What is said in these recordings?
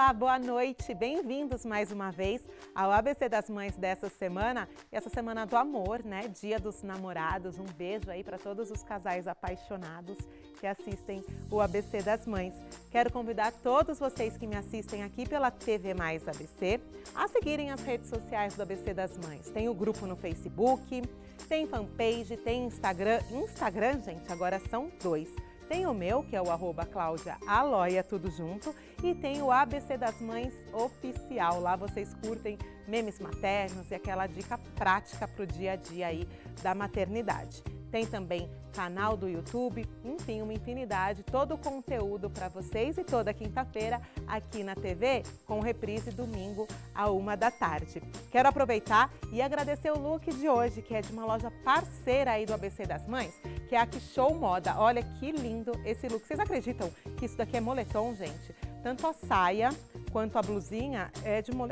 Olá, boa noite, bem-vindos mais uma vez ao ABC das Mães dessa semana, essa semana do amor, né? Dia dos Namorados, um beijo aí para todos os casais apaixonados que assistem o ABC das Mães. Quero convidar todos vocês que me assistem aqui pela TV Mais ABC a seguirem as redes sociais do ABC das Mães. Tem o grupo no Facebook, tem fanpage, tem Instagram, gente, agora são 2. Tem o meu, que é o @CláudiaAloia, tudo junto, e tem o ABC das Mães Oficial. Lá vocês curtem memes maternos e aquela dica prática para o dia a dia aí da maternidade. Tem também canal do YouTube, enfim, uma infinidade, todo o conteúdo para vocês e toda quinta-feira aqui na TV, com reprise domingo à 13h. Quero aproveitar e agradecer o look de hoje, que é de uma loja parceira aí do ABC das Mães, que é a Show Moda. Olha que lindo esse look. Vocês acreditam que isso daqui é moletom, gente? Tanto a saia quanto a blusinha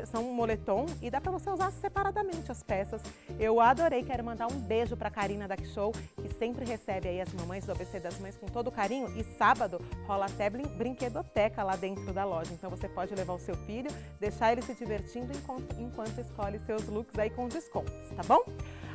são moletom e dá para você usar separadamente as peças. Eu adorei, quero mandar um beijo para a Karina da Show, que sempre recebe aí as mamães do ABC das Mães com todo carinho. E sábado rola até brinquedoteca lá dentro da loja. Então você pode levar o seu filho, deixar ele se divertindo enquanto escolhe seus looks aí com descontos, tá bom?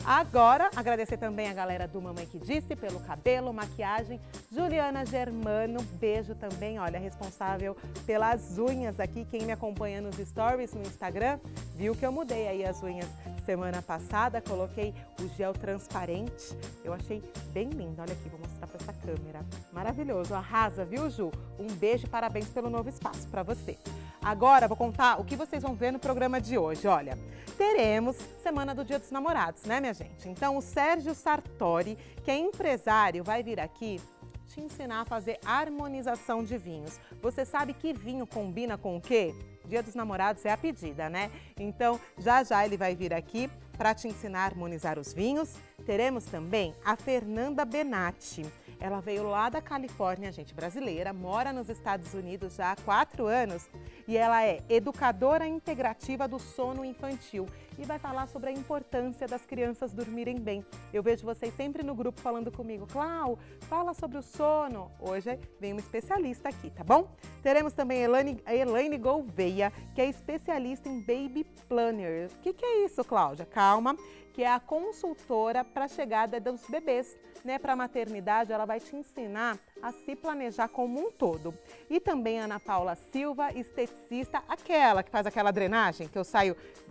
Agora, agradecer também a galera do Mamãe que Disse pelo cabelo, maquiagem. Juliana Germano, beijo também, olha, responsável pelas unhas aqui. Quem me acompanha nos stories no Instagram, viu que eu mudei aí as unhas semana passada, coloquei o gel transparente. Eu achei bem lindo, olha aqui, vou mostrar para essa câmera. Maravilhoso, arrasa, viu, Ju? Um beijo e parabéns pelo novo espaço para você. Agora vou contar o que vocês vão ver no programa de hoje. Olha, teremos Semana do Dia dos Namorados, né, minha gente? Então o Sérgio Sartori, que é empresário, vai vir aqui te ensinar a fazer harmonização de vinhos. Você sabe que vinho combina com o quê? Dia dos Namorados é a pedida, né? Então já ele vai vir aqui para te ensinar a harmonizar os vinhos. Teremos também a Fernanda Benatti. Ela veio lá da Califórnia, gente, brasileira, mora nos Estados Unidos já há 4 anos e ela é educadora integrativa do sono infantil e vai falar sobre a importância das crianças dormirem bem. Eu vejo vocês sempre no grupo falando comigo, Clau, fala sobre o sono. Hoje vem uma especialista aqui, tá bom? Teremos também a Elaine Gouveia, que é especialista em Baby Planner. O que é isso, Cláudia? Calma, que é a consultora para a chegada dos bebês, né? Para a maternidade, ela vai te ensinar a se planejar como um todo. E também a Ana Paula Silva, esteticista, aquela que faz aquela drenagem, que eu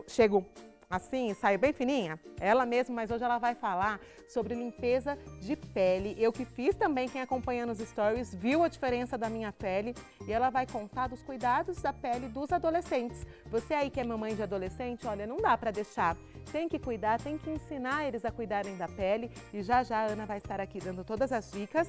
chego assim e saio bem fininha, ela mesma, mas hoje ela vai falar sobre limpeza de pele. Eu que fiz também, quem acompanha nos stories, viu a diferença da minha pele e ela vai contar dos cuidados da pele dos adolescentes. Você aí que é mamãe de adolescente, olha, não dá para deixar. Tem que cuidar, tem que ensinar eles a cuidarem da pele e já a Ana vai estar aqui dando todas as dicas.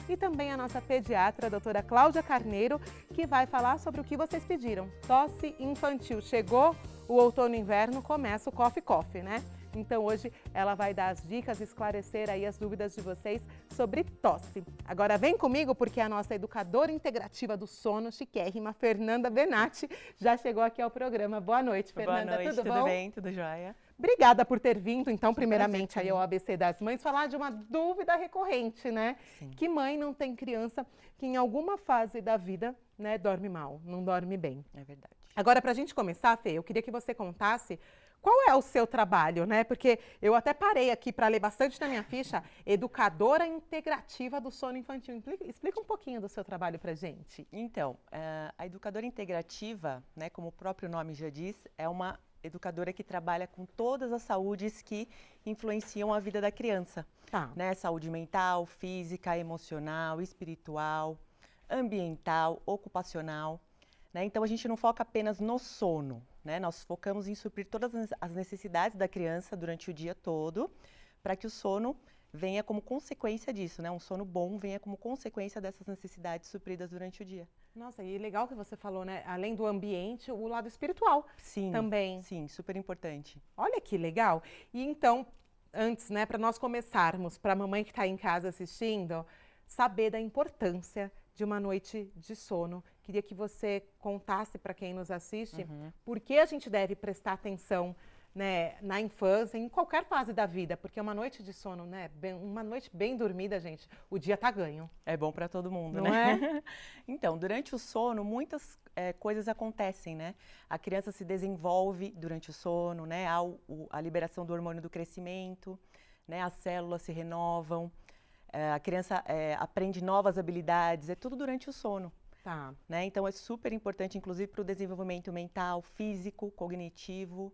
E também a nossa pediatra, a doutora Cláudia Carneiro, que vai falar sobre o que vocês pediram. Tosse infantil. Chegou o outono e inverno, começa o coffee, né? Então hoje ela vai dar as dicas, esclarecer aí as dúvidas de vocês sobre tosse. Agora vem comigo porque a nossa educadora integrativa do sono, chiquérrima, Fernanda Benatti, já chegou aqui ao programa. Boa noite, Fernanda. Boa noite, tudo bom? Tudo bem? Tudo jóia? Obrigada por ter vindo, então, primeiramente aí ao ABC das Mães, falar de uma dúvida recorrente, né? Sim. Que mãe não tem criança que em alguma fase da vida, né, dorme mal, não dorme bem. É verdade. Agora, para a gente começar, Fê, eu queria que você contasse qual é o seu trabalho, né? Porque eu até parei aqui para ler bastante na minha ficha, educadora integrativa do sono infantil. Explica um pouquinho do seu trabalho para gente. Então, a educadora integrativa, né, como o próprio nome já diz, é uma educadora que trabalha com todas as saúdes que influenciam a vida da criança. Tá. Né? Saúde mental, física, emocional, espiritual, ambiental, ocupacional. Né? Então, a gente não foca apenas no sono, né? Nós focamos em suprir todas as necessidades da criança durante o dia todo, para que o sono venha como consequência disso, né? Um sono bom venha como consequência dessas necessidades supridas durante o dia. Nossa, e legal que você falou, né? Além do ambiente, o lado espiritual. Sim, também. Sim, super importante. Olha que legal. E então, antes, né, para nós começarmos, para a mamãe que está em casa assistindo, saber da importância de uma noite de sono. Queria que você contasse para quem nos assiste por que a gente deve prestar atenção né, na infância, em qualquer fase da vida, porque uma noite de sono, né, uma noite bem dormida, gente, o dia tá ganho. É bom para todo mundo, Não né? é? Então, durante o sono, muitas coisas acontecem, né? A criança se desenvolve durante o sono, né? Há a liberação do hormônio do crescimento, né? As células se renovam, a criança aprende novas habilidades, é tudo durante o sono. Tá. Né? Então, é super importante, inclusive, para o desenvolvimento mental, físico, cognitivo.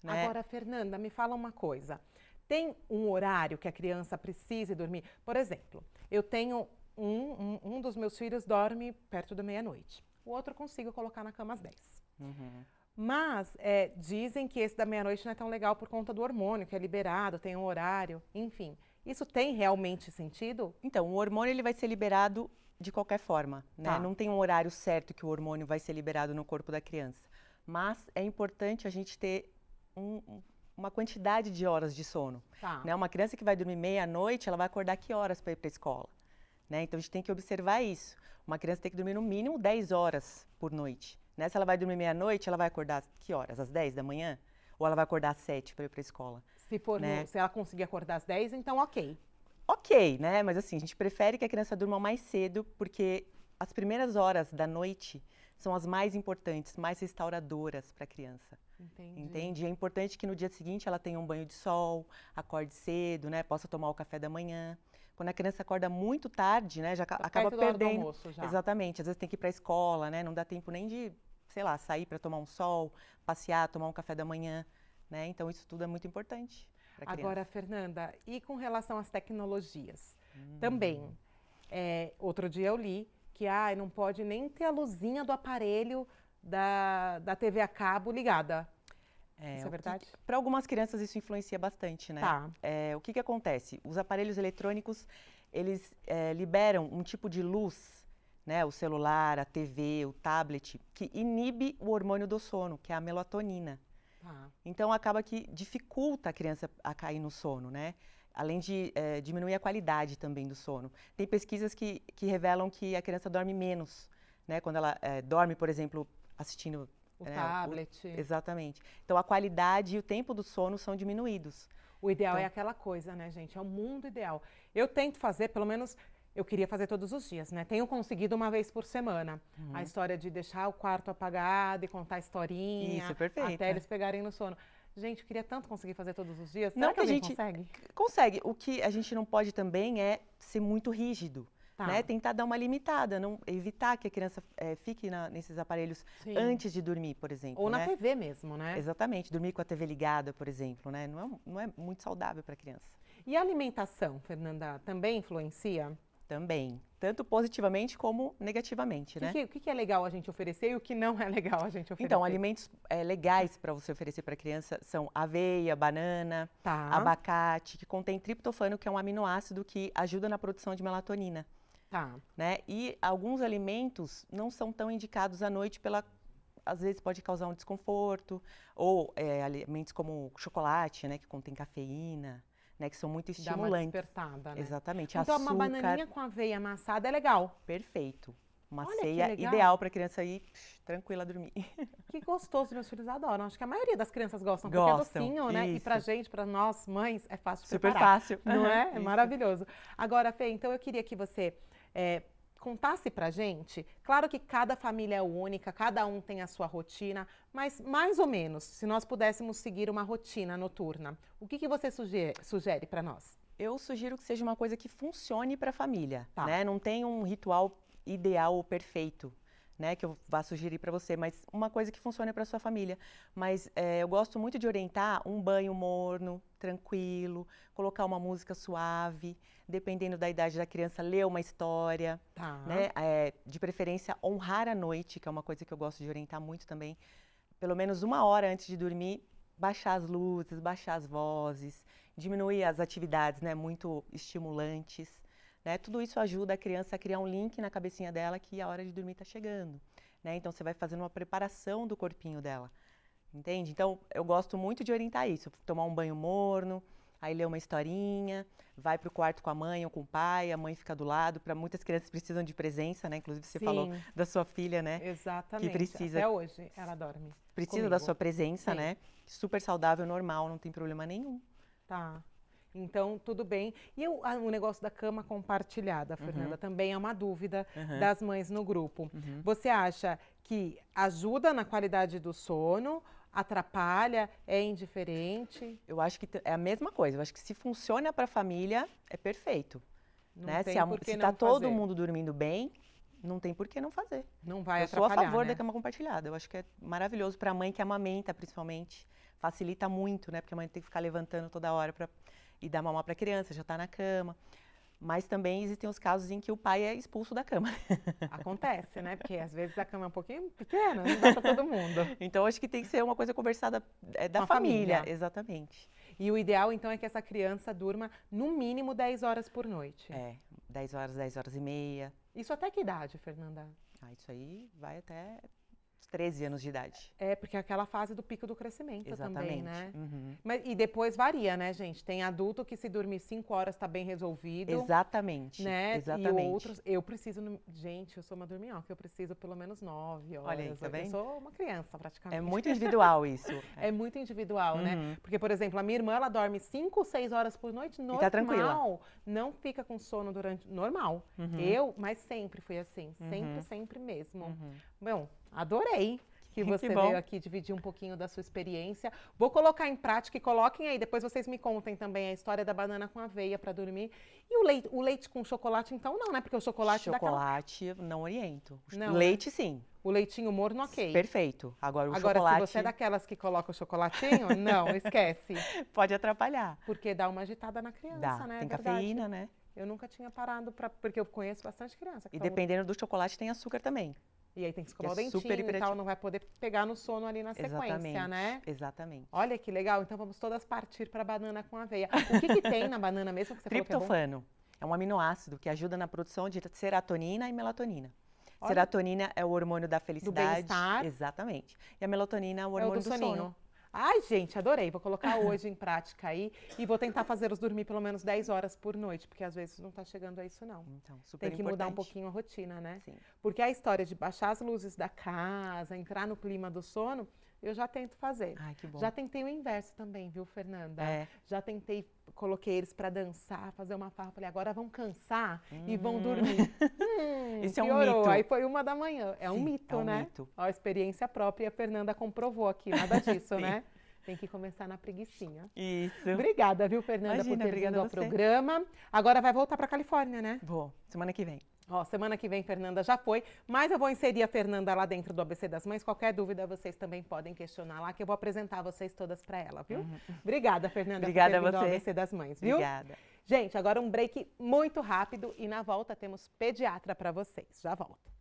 Né? Agora, Fernanda, me fala uma coisa. Tem um horário que a criança precise dormir? Por exemplo, eu tenho um dos meus filhos dorme perto da meia-noite. O outro eu consigo colocar na cama às 10. Uhum. Mas dizem que esse da meia-noite não é tão legal por conta do hormônio, que é liberado, tem um horário, enfim. Isso tem realmente sentido? Então, o hormônio ele vai ser liberado de qualquer forma, né? Tá. Não tem um horário certo que o hormônio vai ser liberado no corpo da criança. Mas é importante a gente ter uma quantidade de horas de sono. Tá. Né? Uma criança que vai dormir meia-noite, ela vai acordar que horas para ir para a escola? Né? Então, a gente tem que observar isso. Uma criança tem que dormir no mínimo 10 horas por noite. Né? Se ela vai dormir meia-noite, ela vai acordar que horas? Às 10 da manhã? Ou ela vai acordar às 7 para ir para a escola? Se for né? se ela conseguir acordar às 10, então ok. Ok, né? Mas assim, a gente prefere que a criança durma mais cedo, porque as primeiras horas da noite são as mais importantes, mais restauradoras para a criança. Entendi. Entende? É importante que no dia seguinte ela tenha um banho de sol, acorde cedo, né? Possa tomar o café da manhã. Quando a criança acorda muito tarde, né? Já acaba perto da hora do perdendo. almoço já. Exatamente. Às vezes tem que ir para a escola, né? Não dá tempo nem de, sei lá, sair para tomar um sol, passear, tomar um café da manhã, né? Então isso tudo é muito importante para a criança. Agora, Fernanda, e com relação às tecnologias? Também, outro dia eu li que não pode nem ter a luzinha do aparelho da TV a cabo ligada. Isso é verdade? Para algumas crianças isso influencia bastante, né? Tá. O que acontece? Os aparelhos eletrônicos, eles liberam um tipo de luz, né? O celular, a TV, o tablet, que inibe o hormônio do sono, que é a melatonina. Tá. Então, acaba que dificulta a criança a cair no sono, né? Além de diminuir a qualidade também do sono. Tem pesquisas que revelam que a criança dorme menos, né? Quando ela dorme, por exemplo, assistindo... O tablet. Exatamente. Então, a qualidade e o tempo do sono são diminuídos. O ideal é aquela coisa, né, gente? É o mundo ideal. Eu tento fazer, pelo menos, eu queria fazer todos os dias, né? Tenho conseguido uma vez por semana. A história de deixar o quarto apagado e contar historinha. Isso, perfeito. Até eles pegarem no sono. Gente, eu queria tanto conseguir fazer todos os dias. Não Será que que a alguém gente consegue? consegue. O que a gente não pode também é ser muito rígido. Tá. Né? Tentar dar uma limitada, não evitar que a criança fique nesses aparelhos Sim. antes de dormir, por exemplo. Ou na né? TV mesmo, né? Exatamente, dormir com a TV ligada, por exemplo, né? Não é muito saudável para a criança. E a alimentação, Fernanda, também influencia? Também, tanto positivamente como negativamente, né? O que é legal a gente oferecer e o que não é legal a gente oferecer? Então, alimentos legais para você oferecer para a criança são aveia, banana, Tá. abacate, que contém triptofano, que é um aminoácido que ajuda na produção de melatonina. Tá. Né? E alguns alimentos não são tão indicados à noite às vezes pode causar um desconforto, ou alimentos como chocolate, né, que contém cafeína, né, que são muito estimulantes. Dá uma despertada, né? Exatamente. Então, Açúcar, uma bananinha com aveia amassada é legal. perfeito. Uma Olha que ceia legal. ideal para a criança ir tranquila dormir. Que gostoso, meus filhos adoram. Acho que a maioria das crianças gostam, porque Gostam, é docinho, né? E isso. pra gente, pra nós mães, é fácil de Super preparar. fácil. Não é? É Isso. maravilhoso. Agora, Fê, então eu queria que você contasse pra gente. Claro que cada família é única, cada um tem a sua rotina, mas mais ou menos, se nós pudéssemos seguir uma rotina noturna, o que você sugere para nós? Eu sugiro que seja uma coisa que funcione para a família, Tá. né? Não tem um ritual ideal ou perfeito, né? Que eu vá sugerir para você, mas uma coisa que funcione para sua família. Mas eu gosto muito de orientar um banho morno, tranquilo, colocar uma música suave, dependendo da idade da criança, ler uma história, Tá. né? De preferência, honrar a noite, que é uma coisa que eu gosto de orientar muito também. Pelo menos 1 hora antes de dormir, baixar as luzes, baixar as vozes, diminuir as atividades, né, muito estimulantes, né? Tudo isso ajuda a criança a criar um link na cabecinha dela que a hora de dormir está chegando, né? Então você vai fazendo uma preparação do corpinho dela, entende? Então eu gosto muito de orientar isso, tomar um banho morno, aí lê uma historinha, vai para o quarto com a mãe ou com o pai, a mãe fica do lado. Para muitas crianças precisam de presença, né? Inclusive você falou da sua filha, né? Exatamente. Que precisa. Até hoje ela dorme. Precisa comigo. da sua presença, Sim. né? Super saudável, normal, não tem problema nenhum. Tá. Então, tudo bem. E o negócio da cama compartilhada, Fernanda, também é uma dúvida das mães no grupo. Você acha que ajuda na qualidade do sono, atrapalha, é indiferente? Eu acho que é a mesma coisa. Eu acho que se funciona para a família, é perfeito. Não Né? tem Se por que está não todo fazer. mundo dormindo bem, não tem por que não fazer. Não vai Eu sou atrapalhar, a favor né? da cama compartilhada. Eu acho que é maravilhoso para a mãe que amamenta, principalmente. Facilita muito, né? Porque a mãe tem que ficar levantando toda hora e dar mamar para a criança, já está na cama. Mas também existem os casos em que o pai é expulso da cama. Acontece, né? Porque às vezes a cama é um pouquinho pequena, não dá para todo mundo. Então, acho que tem que ser uma coisa conversada da Com a família. família. Exatamente. E o ideal, então, é que essa criança durma no mínimo 10 horas por noite. 10 horas e meia. Isso até que idade, Fernanda? Isso aí vai até os 13 anos de idade. É, porque é aquela fase do pico do crescimento também, Exatamente. né? Uhum. E depois varia, né, gente? Tem adulto que se dormir 5 horas tá bem resolvido. Exatamente. Né? Exatamente. E outros, eu preciso, gente, eu sou uma dorminhoca, eu preciso pelo menos 9 horas. Olha aí, tá vendo? Eu sou uma criança, praticamente. É muito individual isso. É muito individual, né? Porque, por exemplo, a minha irmã, ela dorme 5, 6 horas por noite, normal. tá tranquila. Não fica com sono durante... Normal. Mas sempre fui assim. Sempre mesmo. Bom, adorei que você veio aqui dividir um pouquinho da sua experiência. Vou colocar em prática e coloquem aí. Depois vocês me contem também a história da banana com aveia para dormir. E o leite com chocolate, então não, né? Porque o chocolate Chocolate, não oriento. Não, leite, sim. O leitinho morno, ok. Perfeito. Agora, se chocolate... você é daquelas que coloca o chocolatinho, não, esquece. Pode atrapalhar. Porque dá uma agitada na criança, Dá. né? Tem É verdade. cafeína, né? Eu nunca tinha parado, porque eu conheço bastante criança. E dependendo do chocolate, tem açúcar também. E aí tem que escovar o é super dentinho e tal, hiperativo. não vai poder pegar no sono ali na sequência, né? Exatamente. Olha que legal, então vamos todas partir para banana com aveia. O que tem na banana mesmo que você falou que é bom? Triptofano. É um aminoácido que ajuda na produção de serotonina e melatonina. Olha. Serotonina é o hormônio da felicidade. Do bem-estar. Exatamente. E a melatonina é o É hormônio o do do soninho. sono. Ai, gente, adorei. Vou colocar hoje em prática aí e vou tentar fazê-los dormir pelo menos 10 horas por noite, porque às vezes não tá chegando a isso, não. Então, super Tem que mudar um importante. pouquinho a rotina, né? Sim. Porque a história de baixar as luzes da casa, entrar no clima do sono, eu já tento fazer. Ai, que bom. Já tentei o inverso também, viu, Fernanda? Já tentei, coloquei eles para dançar, fazer uma farra. Falei, agora vão cansar e vão dormir. Isso é um piorou. mito. Aí foi 1 da manhã. É um Sim, mito, é um né? mito. Ó, a experiência própria, a Fernanda comprovou aqui, nada disso, né? Tem que começar na preguicinha. Isso. Obrigada, viu, Fernanda, Imagina, por ter obrigada vindo a ao você. programa. Agora vai voltar para Califórnia, né? Vou, semana que vem. Ó, semana que vem, Fernanda já foi, mas eu vou inserir a Fernanda lá dentro do ABC das Mães. Qualquer dúvida, vocês também podem questionar lá, que eu vou apresentar vocês todas para ela, viu? Obrigada, Fernanda, Obrigada por ter vindo a ao você. ABC das Mães, viu? Obrigada. Gente, agora um break muito rápido e na volta temos pediatra para vocês. Já volto.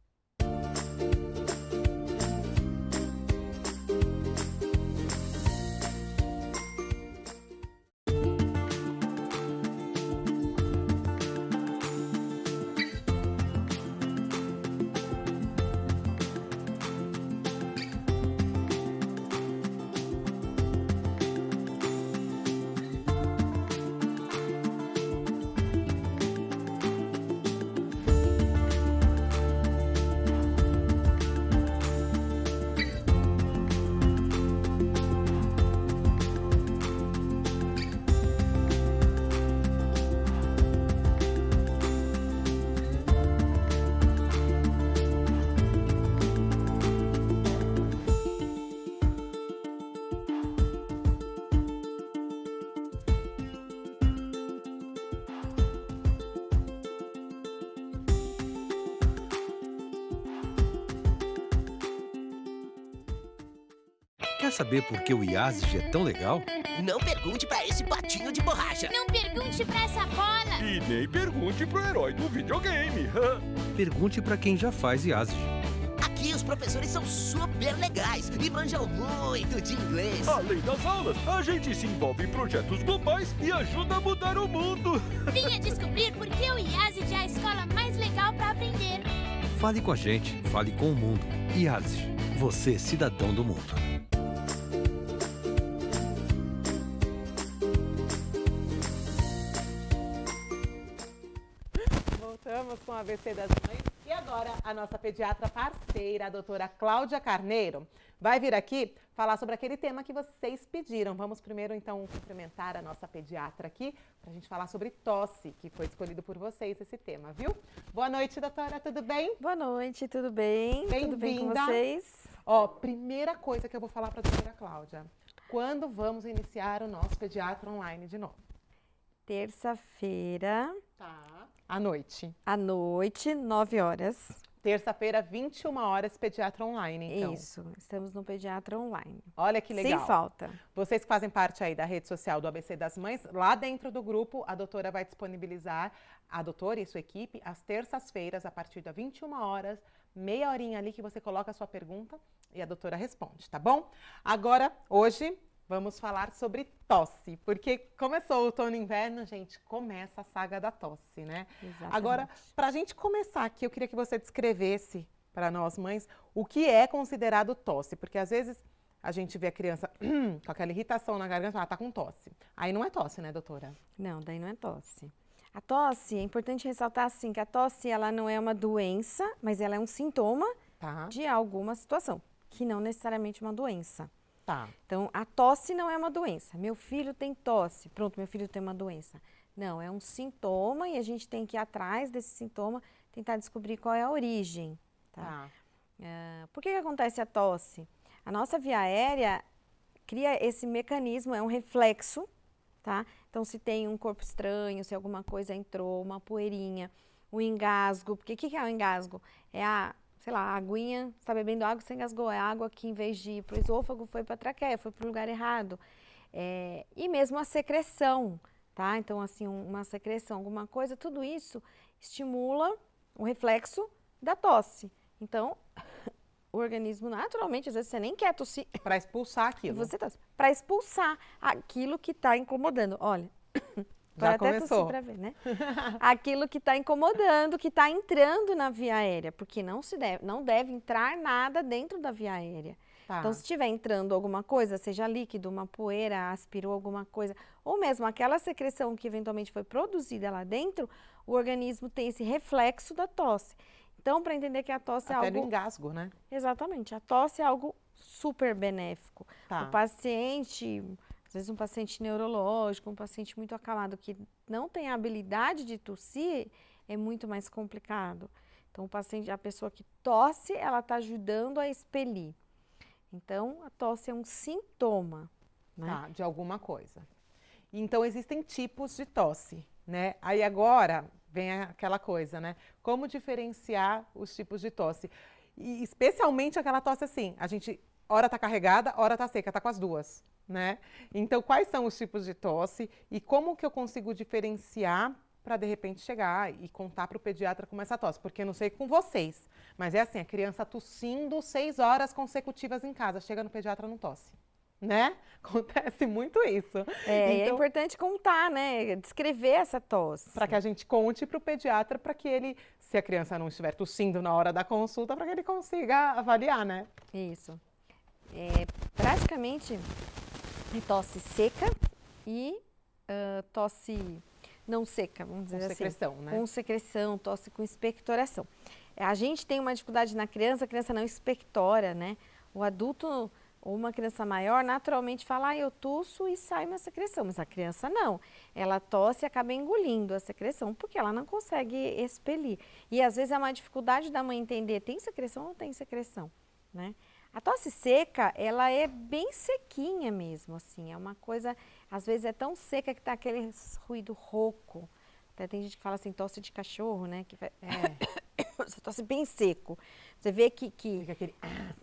Quer saber por que o IASG é tão legal? Não pergunte pra esse patinho de borracha. Não pergunte pra essa bola. E nem pergunte pro herói do videogame. Pergunte para quem já faz IASG. Aqui os professores são super legais e manjam muito de inglês. Além das aulas, a gente se envolve em projetos globais e ajuda a mudar o mundo. Venha descobrir por que o IASG é a escola mais legal pra aprender. Fale com a gente, fale com o mundo. IASG, você cidadão do mundo. ABC das Mães. E agora a nossa pediatra parceira, a doutora Cláudia Carneiro, vai vir aqui falar sobre aquele tema que vocês pediram. Vamos primeiro, então, cumprimentar a nossa pediatra aqui, para a gente falar sobre tosse, que foi escolhido por vocês esse tema, viu? Boa noite, doutora, tudo bem? Boa noite, tudo bem? Tudo bem com Bem-vinda. vocês? Ó, primeira coisa que eu vou falar para a doutora Cláudia. Quando vamos iniciar o nosso pediatra online de novo? Terça-feira, Tá. À noite. à noite, 9 horas. Terça-feira, 21 horas, pediatra online, então. Isso, estamos no Pediatra Online. Olha que legal. Sem falta. Vocês que fazem parte aí da rede social do ABC das Mães, lá dentro do grupo, a doutora vai disponibilizar, a doutora e sua equipe, às terças-feiras, a partir das 21 horas, meia horinha ali que você coloca a sua pergunta e a doutora responde, tá bom? Agora, hoje, vamos falar sobre tosse, porque começou o outono e inverno, gente, começa a saga da tosse, né? Exatamente. Agora, para a gente começar aqui, eu queria que você descrevesse para nós mães o que é considerado tosse, porque às vezes a gente vê a criança com aquela irritação na garganta, ela tá com tosse. Aí não é tosse, né, doutora? Não, daí não é tosse. A tosse, é importante ressaltar assim, que a tosse ela não é uma doença, mas ela é um sintoma Tá, de alguma situação, que não necessariamente uma doença. tá. Então, a tosse não é uma doença. Meu filho tem tosse. Pronto, meu filho tem uma doença. Não, é um sintoma e a gente tem que ir atrás desse sintoma, tentar descobrir qual é a origem. Tá? Por que acontece a tosse? A nossa via aérea cria esse mecanismo, é um reflexo, tá? Então, se tem um corpo estranho, se alguma coisa entrou, uma poeirinha, um engasgo. Porque o que é o engasgo? É sei lá, a aguinha, você está bebendo água, você engasgou. É água que, em vez de ir para o esôfago, foi para a traqueia, foi para o lugar errado. E mesmo a secreção, tá? Então, assim, uma secreção, alguma coisa, tudo isso estimula o reflexo da tosse. Então, o organismo, naturalmente, às vezes você nem quer tossir, Para expulsar e aquilo. você tosse, para expulsar aquilo que está incomodando. Olha, Já pode até tossir começou. para ver, né? Aquilo que está incomodando, que está entrando na via aérea, porque não deve entrar nada dentro da via aérea. Tá. Então, se estiver entrando alguma coisa, seja líquido, uma poeira, aspirou alguma coisa, ou mesmo aquela secreção que eventualmente foi produzida lá dentro, o organismo tem esse reflexo da tosse. Então, para entender que a tosse Até é do algo... engasgo, né? Exatamente, a tosse é algo super benéfico. Tá. O paciente, às vezes um paciente neurológico, um paciente muito acamado que não tem a habilidade de tossir, é muito mais complicado. Então, a pessoa que tosse, ela está ajudando a expelir. Então, a tosse é um sintoma, né? Tá, de alguma coisa. Então, existem tipos de tosse, né? Aí agora vem aquela coisa, né? Como diferenciar os tipos de tosse? E especialmente aquela tosse assim, a gente hora tá carregada, hora tá seca, tá com as duas, né? Então, quais são os tipos de tosse e como que eu consigo diferenciar para de repente chegar e contar para o pediatra como essa tosse? Porque eu não sei com vocês, mas é assim, a criança tossindo 6 horas consecutivas em casa, chega no pediatra não tosse, né? Acontece muito isso. E é Então, importante contar, né? Descrever essa tosse. para que a gente conte para o pediatra, para que ele, se a criança não estiver tossindo na hora da consulta, para que ele consiga avaliar, né? Isso. Praticamente é tosse seca e tosse não seca, vamos dizer Com assim. secreção, né? Com secreção, tosse com expectoração. A gente tem uma dificuldade na criança, a criança não expectora, né? O adulto ou uma criança maior naturalmente fala, eu tosso e sai uma secreção, mas a criança não. Ela tosse e acaba engolindo a secreção, porque ela não consegue expelir. E às vezes é uma dificuldade da mãe entender, tem secreção ou não tem secreção, né? A tosse seca, ela é bem sequinha mesmo, assim, é uma coisa, às vezes é tão seca que tá aquele ruído rouco. Até tem gente que fala assim, tosse de cachorro, né? Que você tosse bem seco. Você vê que... Fica aquele...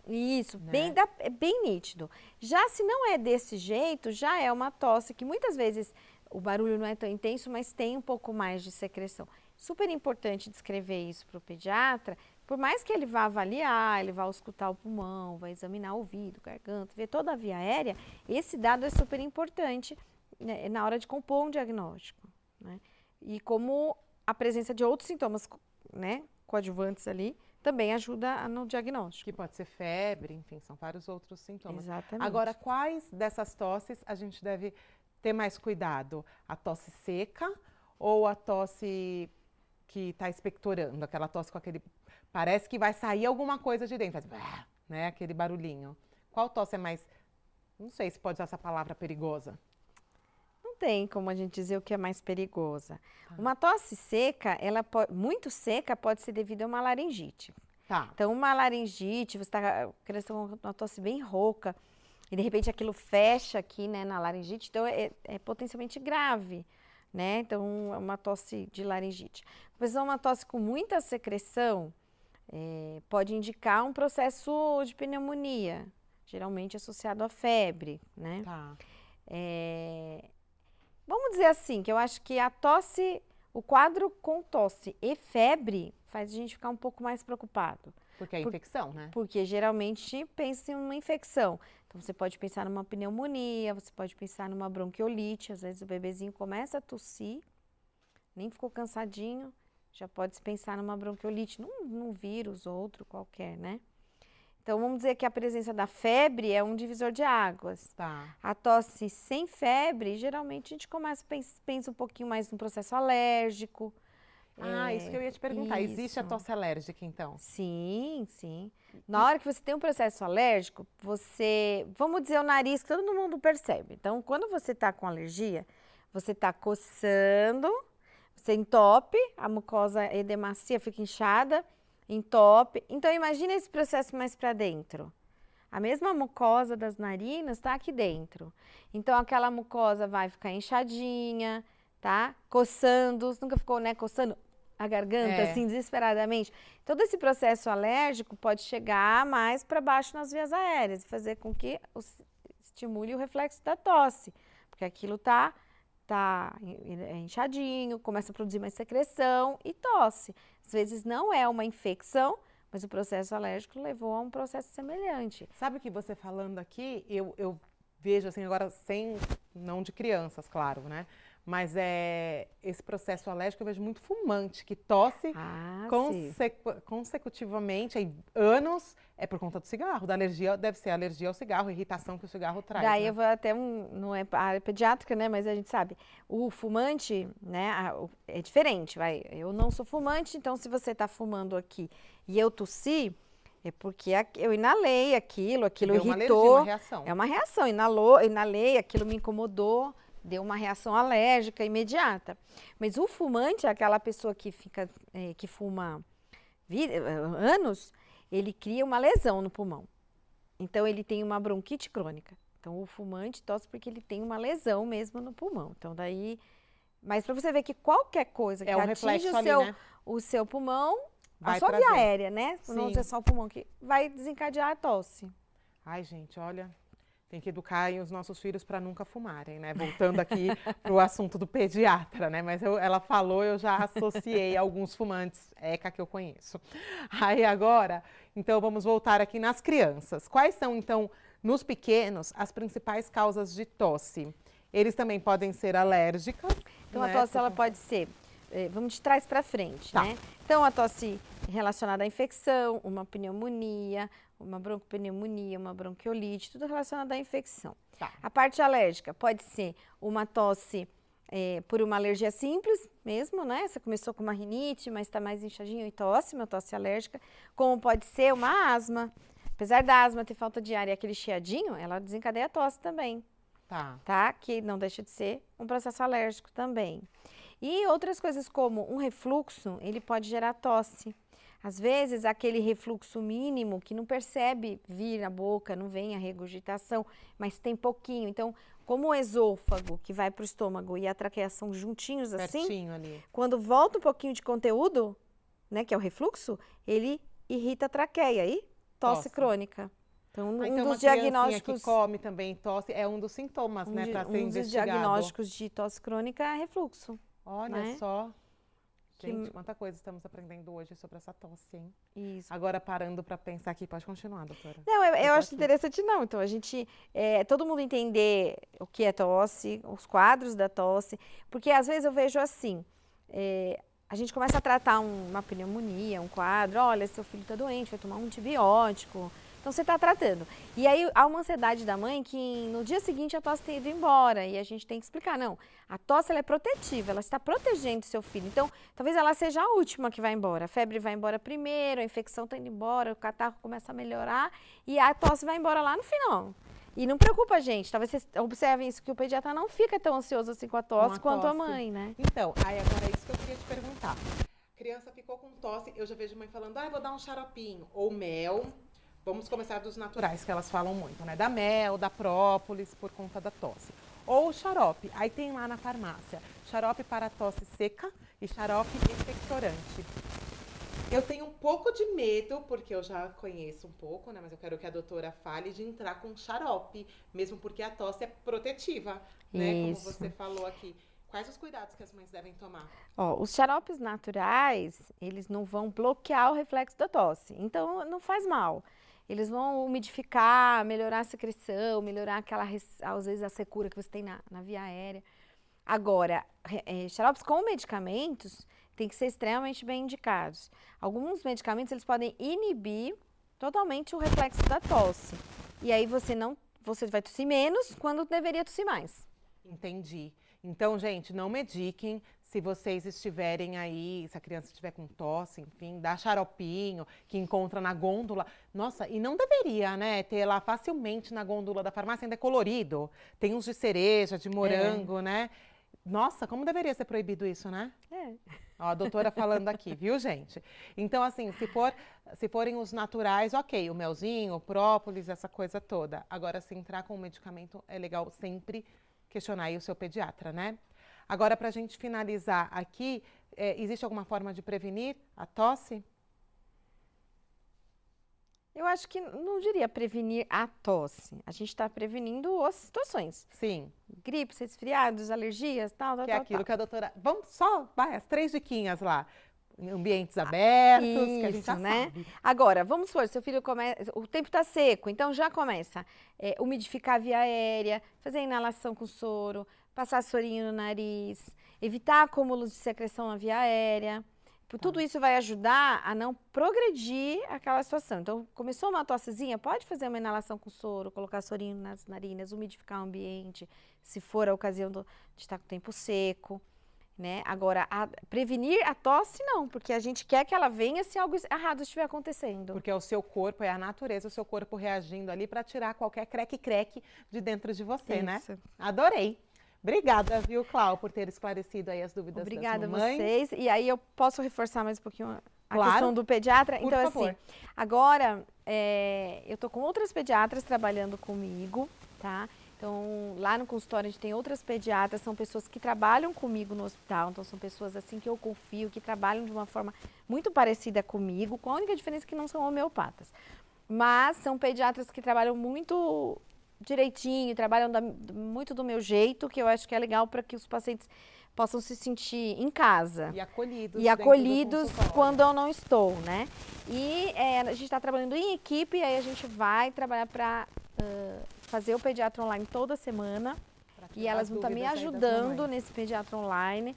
Isso, né? bem nítido. Já se não é desse jeito, já é uma tosse que muitas vezes o barulho não é tão intenso, mas tem um pouco mais de secreção. Super importante descrever isso para o pediatra, por mais que ele vá avaliar, ele vai auscultar o pulmão, vai examinar o ouvido, garganta, ver toda a via aérea, esse dado é super importante, né, na hora de compor um diagnóstico, né? E como a presença de outros sintomas, né, coadjuvantes ali, também ajuda no diagnóstico. Que pode ser febre, enfim, são vários outros sintomas. Exatamente. Agora, quais dessas tosses a gente deve ter mais cuidado? A tosse seca ou a tosse que tá expectorando, aquela tosse com aquele... Parece que vai sair alguma coisa de dentro, faz, "Bah", né? Aquele barulhinho. Qual tosse é mais... Não sei se pode usar essa palavra perigosa. Não tem como a gente dizer o que é mais perigosa. Uma tosse seca, muito seca, pode ser devido a uma laringite. Tá. Então, uma laringite, você está com uma tosse bem rouca, e de repente aquilo fecha aqui, né, na laringite, então é potencialmente grave, né? Então, é uma tosse de laringite. Uma tosse com muita secreção pode indicar um processo de pneumonia, geralmente associado à febre, né? Tá. Vamos dizer assim, que eu acho que a tosse, o quadro com tosse e febre faz a gente ficar um pouco mais preocupado. Porque é infecção, né? Porque geralmente pensa em uma infecção. Então, você pode pensar numa pneumonia, você pode pensar numa bronquiolite. Às vezes o bebezinho começa a tossir, nem ficou cansadinho, já pode pensar numa bronquiolite, num vírus outro qualquer, né? Então, vamos dizer que a presença da febre é um divisor de águas. Tá. A tosse sem febre, geralmente a gente pensa um pouquinho mais no processo alérgico. Isso que eu ia te perguntar. Existe a Isso. tosse alérgica, então? Sim, sim. Na hora que você tem um processo alérgico, vamos dizer o nariz, que todo mundo percebe. Então, quando você está com alergia, você está coçando, você entope, a mucosa edemacia fica inchada, entope. Então, imagina esse processo mais para dentro. A mesma mucosa das narinas está aqui dentro. Então, aquela mucosa vai ficar inchadinha, tá? Coçando, nunca ficou, né, coçando a garganta, assim, desesperadamente. Todo esse processo alérgico pode chegar mais para baixo nas vias aéreas e fazer com que estimule o reflexo da tosse, porque aquilo tá inchadinho, começa a produzir mais secreção e tosse. Às vezes não é uma infecção, mas o processo alérgico levou a um processo semelhante. Sabe o que você falando aqui, eu vejo assim, agora não de crianças, claro, né? Mas esse processo alérgico eu vejo muito fumante, que tosse consecutivamente, aí, anos, é por conta do cigarro, da alergia, deve ser alergia ao cigarro, irritação que o cigarro traz. Daí né? eu vou até, não é área pediátrica, né, mas a gente sabe, o fumante, né, é diferente, eu não sou fumante, então se você está fumando aqui e eu tossi, é porque eu inalei aquilo Deu irritou. uma alergia, uma reação. É uma reação, inalei, aquilo me incomodou, deu uma reação alérgica imediata. Mas o fumante, aquela pessoa que fuma anos, ele cria uma lesão no pulmão. Então, ele tem uma bronquite crônica. Então, o fumante tosse porque ele tem uma lesão mesmo no pulmão. Então, daí... Mas para você ver que qualquer coisa que atinge o seu pulmão, a sua via aérea, né? Não é só o pulmão, que vai desencadear a tosse. Ai, gente, olha... Tem que educar os nossos filhos para nunca fumarem, né? Voltando aqui para o assunto do pediatra, né? Mas ela falou, eu já associei alguns fumantes ECA que eu conheço. Aí agora, então vamos voltar aqui nas crianças. Quais são, então, nos pequenos, as principais causas de tosse? Eles também podem ser alérgicas. Então, né? a tosse ela pode ser, vamos de trás para frente, Tá. né? Então, a tosse relacionada à infecção, uma pneumonia, uma broncopneumonia, uma bronquiolite, tudo relacionado à infecção. Tá. A parte alérgica pode ser uma tosse por uma alergia simples mesmo, né? Você começou com uma rinite, mas está mais inchadinho e tosse, uma tosse alérgica. Como pode ser uma asma. Apesar da asma ter falta de ar e aquele chiadinho, ela desencadeia a tosse também, tá? Que não deixa de ser um processo alérgico também. E outras coisas como um refluxo, ele pode gerar tosse. Às vezes, aquele refluxo mínimo que não percebe vir na boca, não vem a regurgitação, mas tem pouquinho. Então, como o esôfago que vai para o estômago e a traqueia são juntinhos assim, Pertinho ali. quando volta um pouquinho de conteúdo, né, que é o refluxo, ele irrita a traqueia e tosse crônica. Então, Então, um dos uma diagnósticos... que come também tosse é um dos sintomas, né, para ser Um dos investigado. diagnósticos de tosse crônica é refluxo. Olha né? só. Gente, quanta coisa estamos aprendendo hoje sobre essa tosse, hein? Isso. Agora, parando para pensar aqui, pode continuar, doutora. Não, eu acho aqui. interessante não. Então, a gente, todo mundo entender o que é tosse, os quadros da tosse, porque às vezes eu vejo assim, a gente começa a tratar uma pneumonia, um quadro, olha, seu filho está doente, vai tomar um antibiótico. Então, Então você está tratando. E aí há uma ansiedade da mãe que no dia seguinte a tosse tem ido embora e a gente tem que explicar, não, a tosse ela é protetiva, ela está protegendo seu filho. Então talvez ela seja a última que vai embora, a febre vai embora primeiro, a infecção está indo embora, o catarro começa a melhorar e a tosse vai embora lá no final. E não preocupa a gente, talvez vocês observem isso, que o pediatra não fica tão ansioso assim com a tosse quanto a mãe, né? Então, aí agora é isso que eu queria te perguntar. A criança ficou com tosse, eu já vejo mãe falando, vou dar um xaropinho, ou mel. Vamos começar dos naturais, que elas falam muito, né? Da mel, da própolis, por conta da tosse. Ou o xarope, aí tem lá na farmácia, xarope para tosse seca e xarope expectorante. Eu tenho um pouco de medo, porque eu já conheço um pouco, né? Mas eu quero que a doutora fale de entrar com xarope, mesmo porque a tosse é protetiva, né? Como você falou aqui. Quais os cuidados que as mães devem tomar? Os xaropes naturais, eles não vão bloquear o reflexo da tosse, então não faz mal. Eles vão umidificar, melhorar a secreção, melhorar aquela, às vezes, a secura que você tem na via aérea. Agora, xaropes com medicamentos tem que ser extremamente bem indicados. Alguns medicamentos, eles podem inibir totalmente o reflexo da tosse. E aí você vai tossir menos quando deveria tossir mais. Entendi. Então, gente, não mediquem. Se vocês estiverem aí, se a criança estiver com tosse, enfim, dá xaropinho, que encontra na gôndola. Nossa, e não deveria, né, ter lá facilmente na gôndola da farmácia, ainda é colorido. Tem uns de cereja, de morango, né? Nossa, como deveria ser proibido isso, né? Ó, a doutora falando aqui, viu, gente? Então, assim, se forem os naturais, ok, o melzinho, o própolis, essa coisa toda. Agora, se entrar com o medicamento, é legal sempre questionar aí o seu pediatra, né? Agora, para a gente finalizar aqui, existe alguma forma de prevenir a tosse? Eu acho que não diria prevenir a tosse. A gente está prevenindo as situações. Sim. Gripes, resfriados, alergias, tal. Que é aquilo que a doutora... Vamos só, as 3 diquinhas lá. Em ambientes abertos, que a gente já sabe. Agora, vamos supor, seu filho começa... O tempo está seco, então já começa umidificar a via aérea, fazer inalação com soro, passar sorinho no nariz, evitar acúmulos de secreção na via aérea. Tudo isso vai ajudar a não progredir aquela situação. Então, começou uma tossezinha, pode fazer uma inalação com soro, colocar sorinho nas narinas, umidificar o ambiente, se for a ocasião de estar com o tempo seco, né? Agora, prevenir a tosse não, porque a gente quer que ela venha se algo errado estiver acontecendo. Porque é o seu corpo, é a natureza, o seu corpo reagindo ali para tirar qualquer creque-creque de dentro de você, né? Adorei! Obrigada, viu, Clau, por ter esclarecido aí as dúvidas das mamães. Obrigada a vocês. E aí eu posso reforçar mais um pouquinho a Claro. questão do pediatra? Por Então, favor. assim, agora eu tô com outras pediatras trabalhando comigo, tá? Então, lá no consultório a gente tem outras pediatras, são pessoas que trabalham comigo no hospital, então são pessoas assim que eu confio, que trabalham de uma forma muito parecida comigo, com a única diferença que não são homeopatas. Mas são pediatras que trabalham muito direitinho, trabalham muito do meu jeito, que eu acho que é legal para que os pacientes possam se sentir em casa. E acolhidos. E acolhidos quando eu não estou, né? E a gente está trabalhando em equipe, aí a gente vai trabalhar para fazer o pediatra online toda semana. E elas vão estar me ajudando nesse pediatra online,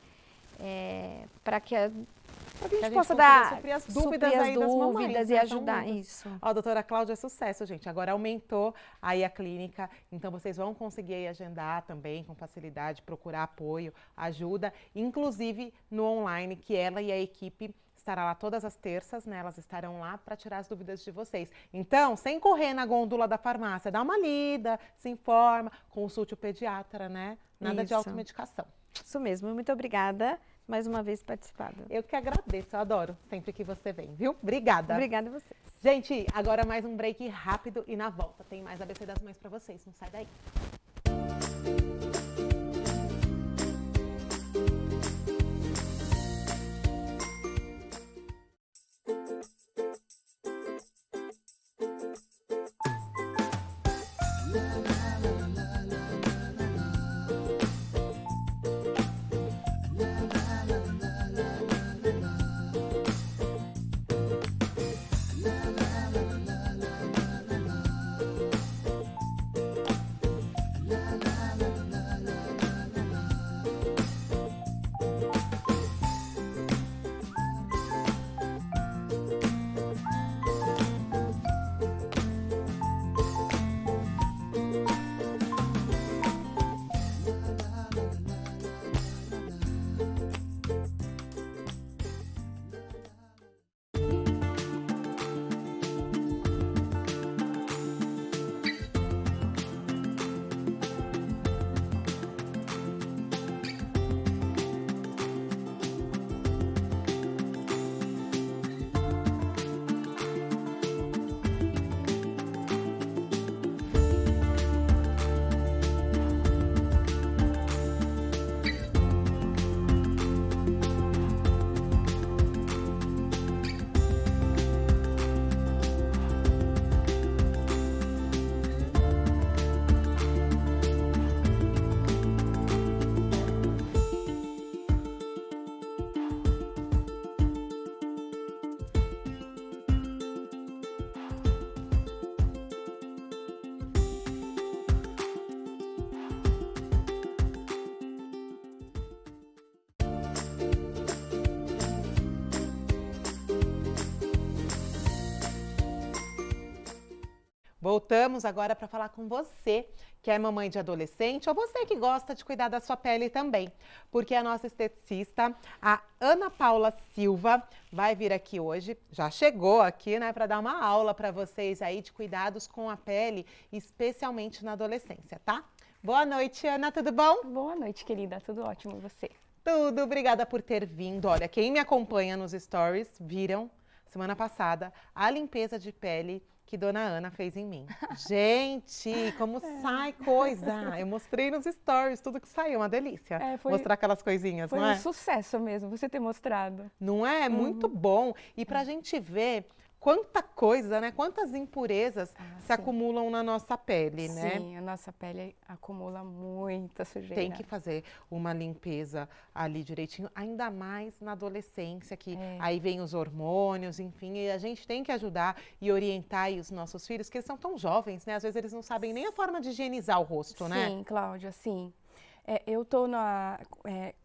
para que a gente possa dar suprir as dúvidas aí das mamães, e né? ajudar isso. Ó, doutora Cláudia, é sucesso, gente. Agora aumentou aí a clínica, então vocês vão conseguir aí agendar também com facilidade, procurar apoio, ajuda, inclusive no online, que ela e a equipe estará lá todas as terças, né? Elas estarão lá para tirar as dúvidas de vocês. Então, sem correr na gôndola da farmácia, dá uma lida, se informa, consulte o pediatra, né? Nada de automedicação. Isso mesmo, muito obrigada mais uma vez participado. Eu que agradeço, eu adoro sempre que você vem, viu? Obrigada. Obrigada a vocês. Gente, agora mais um break rápido e na volta tem mais ABC das Mães para vocês, não sai daí. Voltamos agora para falar com você, que é mamãe de adolescente, ou você que gosta de cuidar da sua pele também. Porque a nossa esteticista, a Ana Paula Silva, vai vir aqui hoje, já chegou aqui, né, para dar uma aula para vocês aí de cuidados com a pele, especialmente na adolescência, tá? Boa noite, Ana, tudo bom? Boa noite, querida, tudo ótimo, e você? Tudo, obrigada por ter vindo. Olha, quem me acompanha nos stories viram, semana passada, a limpeza de pele que Dona Ana fez em mim. Gente, como sai coisa! Eu mostrei nos stories tudo que saiu, uma delícia. Mostrar aquelas coisinhas, não é? Foi um sucesso mesmo você ter mostrado. Não é? Muito bom. E pra gente ver quanta coisa, né? Quantas impurezas se acumulam na nossa pele, né? Sim, a nossa pele acumula muita sujeira. Tem que fazer uma limpeza ali direitinho, ainda mais na adolescência, que aí vem os hormônios, enfim, e a gente tem que ajudar e orientar aí os nossos filhos, que eles são tão jovens, né? Às vezes eles não sabem nem a forma de higienizar o rosto, né? Sim, Cláudia, sim. Eu estou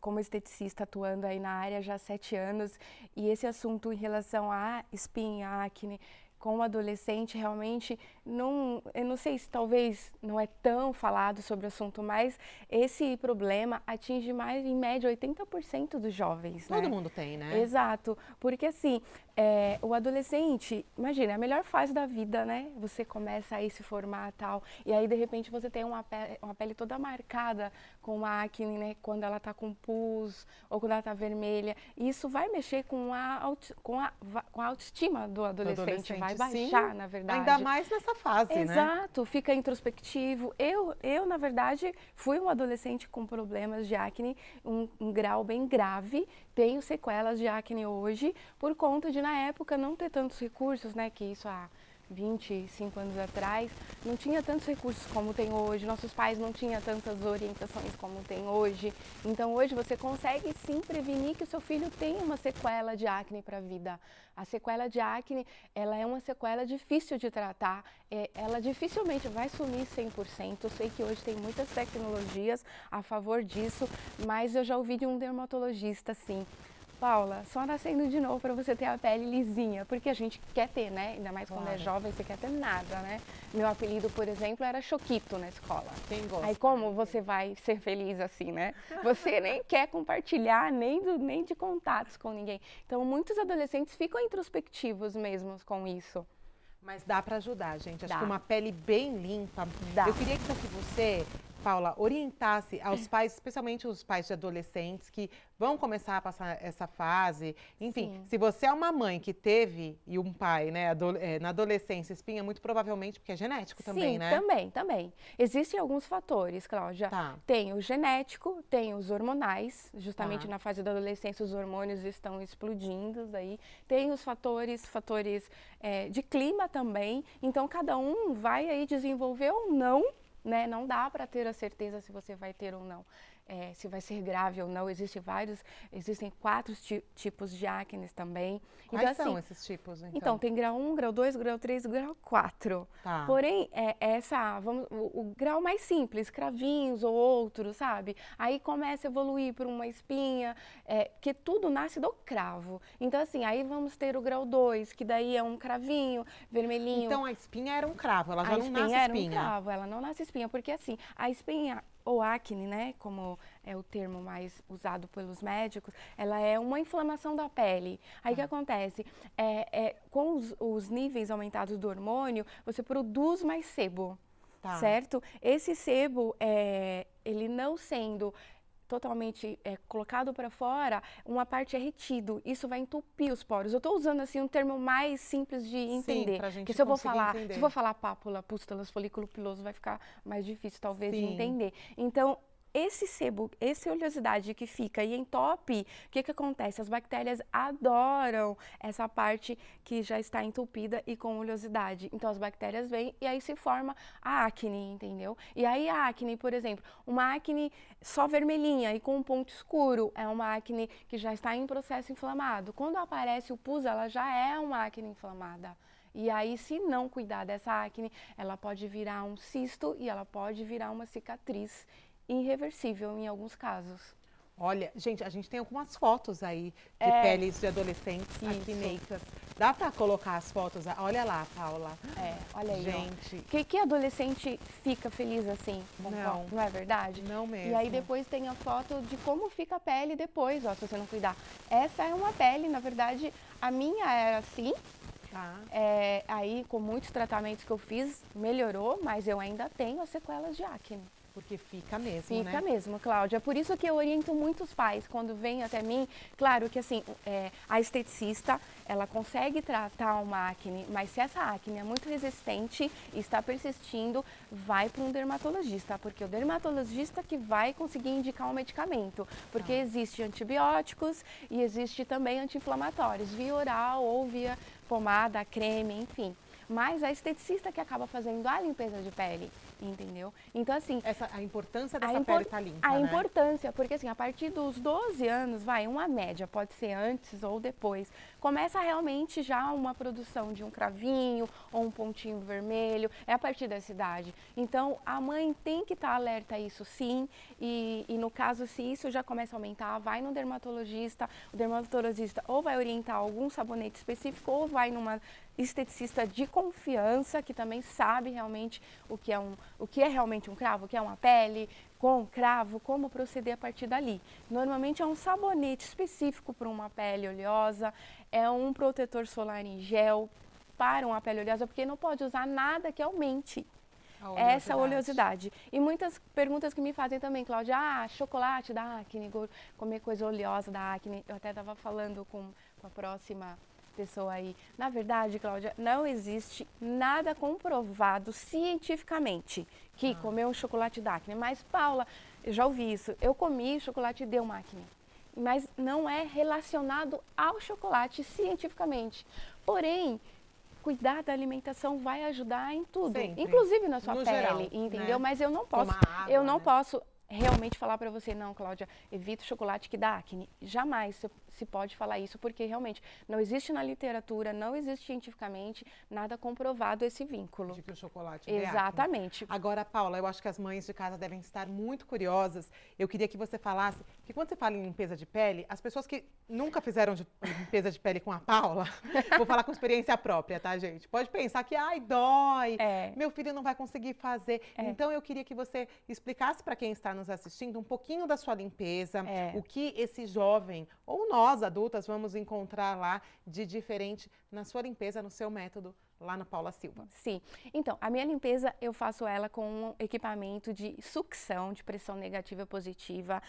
como esteticista atuando aí na área já há 7 anos e esse assunto em relação a espinha, acne, com o adolescente realmente eu não sei se talvez não é tão falado sobre o assunto, mas esse problema atinge mais, em média, 80% dos jovens, né? Todo mundo tem, né? Exato, porque assim, o adolescente, imagina, é a melhor fase da vida, né? Você começa aí se formar e tal, e aí de repente você tem uma pele toda marcada com acne, né? Quando ela tá com pus ou quando ela tá vermelha, e isso vai mexer com a autoestima do adolescente, vai baixar, na verdade. Ainda mais nessa fase, né? Exato, fica introspectivo. Eu, na verdade, fui um adolescente com problemas de acne, um grau bem grave, tenho sequelas de acne hoje, por conta de, na época, não ter tantos recursos, né, que isso há 25 anos atrás, não tinha tantos recursos como tem hoje, nossos pais não tinham tantas orientações como tem hoje. Então hoje você consegue sim prevenir que o seu filho tenha uma sequela de acne para a vida. A sequela de acne, ela é uma sequela difícil de tratar, ela dificilmente vai sumir 100%. Eu sei que hoje tem muitas tecnologias a favor disso, mas eu já ouvi de um dermatologista assim: Paula, só nascendo de novo para você ter a pele lisinha, porque a gente quer ter, né? Ainda mais quando é jovem, você quer ter nada, né? Meu apelido, por exemplo, era Choquito na escola. Quem gosta? Aí como você vai ser feliz assim, né? Você nem quer compartilhar nem de contatos com ninguém. Então, muitos adolescentes ficam introspectivos mesmo com isso. Mas dá para ajudar, gente. Acho Dá. que uma pele bem limpa. Dá. Eu queria que você, Paula, orientasse aos pais, especialmente os pais de adolescentes que vão começar a passar essa fase. Enfim, se você é uma mãe que teve e um pai, né, na adolescência, espinha, muito provavelmente porque é genético também, né? Sim, também. Existem alguns fatores, Cláudia. Tá. Tem o genético, tem os hormonais, justamente na fase da adolescência os hormônios estão explodindo aí. Tem os fatores de clima também. Então, cada um vai aí desenvolver ou não, né? Não dá para ter a certeza se você vai ter ou não. Se vai ser grave ou não, existem 4 tipos de acne também. Quais então, são assim, esses tipos, então? Então, tem grau 1, grau 2, grau 3, grau 4. Tá. Porém, o grau mais simples, cravinhos ou outros, sabe? Aí começa a evoluir para uma espinha, que tudo nasce do cravo. Então, assim, aí vamos ter o grau 2, que daí é um cravinho, vermelhinho. Então, a espinha era um cravo, ela já não nasce era espinha. um cravo, ela não nasce espinha, porque assim, a espinha ou acne, né, como é o termo mais usado pelos médicos, ela é uma inflamação da pele. Aí o que acontece? Com os níveis aumentados do hormônio, você produz mais sebo, certo? Esse sebo, ele não sendo totalmente colocado para fora, uma parte é retido. Isso vai entupir os poros. Eu estou usando assim um termo mais simples de entender. Pra gente porque se eu entender. vou falar pápula, pústulas, folículo piloso, vai ficar mais difícil talvez de Sim. entender. Então, esse sebo, essa oleosidade que fica e entope, o que acontece? As bactérias adoram essa parte que já está entupida e com oleosidade. Então, as bactérias vêm e aí se forma a acne, entendeu? E aí a acne, por exemplo, uma acne só vermelhinha e com um ponto escuro, é uma acne que já está em processo inflamado. Quando aparece o pus, ela já é uma acne inflamada. E aí, se não cuidar dessa acne, ela pode virar um cisto e ela pode virar uma cicatriz irreversível em alguns casos. Olha, gente, a gente tem algumas fotos aí de É. peles de adolescentes aqui Isso. neicas. Dá pra colocar as fotos? Olha lá, Paula. Olha aí, ó. Gente, Que adolescente fica feliz assim? Não. Não é verdade? não mesmo. E aí depois tem a foto de como fica a pele depois, ó, se você não cuidar. Essa é uma pele, na verdade, a minha era assim. Tá. Aí com muitos tratamentos que eu fiz, melhorou, mas eu ainda tenho as sequelas de acne. Porque fica mesmo, Fica né? mesmo, Cláudia. Por isso que eu oriento muitos pais quando vêm até mim. Claro que assim, a esteticista, ela consegue tratar uma acne, mas se essa acne é muito resistente e está persistindo, vai para um dermatologista, porque o dermatologista que vai conseguir indicar um medicamento, porque existe antibióticos e existe também anti-inflamatórios, via oral ou via pomada, creme, enfim. Mas a esteticista que acaba fazendo a limpeza de pele, entendeu? Então, assim, A importância dessa pele tá limpa, a né? importância, porque assim, a partir dos 12 anos, uma média, pode ser antes ou depois, começa realmente já uma produção de um cravinho ou um pontinho vermelho, é a partir dessa idade. Então, a mãe tem que estar alerta a isso sim, e no caso, se isso já começa a aumentar, vai no dermatologista, o dermatologista ou vai orientar algum sabonete específico ou vai numa esteticista de confiança, que também sabe realmente o que é realmente um cravo, o que é uma pele com cravo, como proceder a partir dali. Normalmente é um sabonete específico para uma pele oleosa, é um protetor solar em gel para uma pele oleosa, porque não pode usar nada que aumente essa oleosidade. E muitas perguntas que me fazem também, Cláudia, chocolate da acne, comer coisa oleosa da acne. Eu até estava falando com a próxima pessoa aí. Na verdade, Cláudia, não existe nada comprovado cientificamente que comer um chocolate dá acne. Mas, Paula, eu já ouvi isso. Eu comi chocolate e deu uma acne. Mas não é relacionado ao chocolate cientificamente. Porém, cuidar da alimentação vai ajudar em tudo, Sempre. Inclusive na sua No pele, geral, entendeu? né? Mas eu não posso, Tomar água, né? posso realmente falar para você, não, Cláudia, evita o chocolate que dá acne. Jamais se pode falar isso, porque realmente não existe na literatura, não existe cientificamente nada comprovado esse vínculo. De que o chocolate dê acne. Exatamente. Agora, Paula, eu acho que as mães de casa devem estar muito curiosas. Eu queria que você falasse, que quando você fala em limpeza de pele, as pessoas que nunca fizeram limpeza de pele com a Paula, vou falar com experiência própria, tá, gente? Pode pensar que, ai, dói, meu filho não vai conseguir fazer. Então, eu queria que você explicasse para quem está nos assistindo um pouquinho da sua limpeza, o que esse jovem, ou nós adultas, vamos encontrar lá de diferente na sua limpeza, no seu método, lá na Paula Silva. Sim. Então, a minha limpeza, eu faço ela com um equipamento de sucção, de pressão negativa e positiva.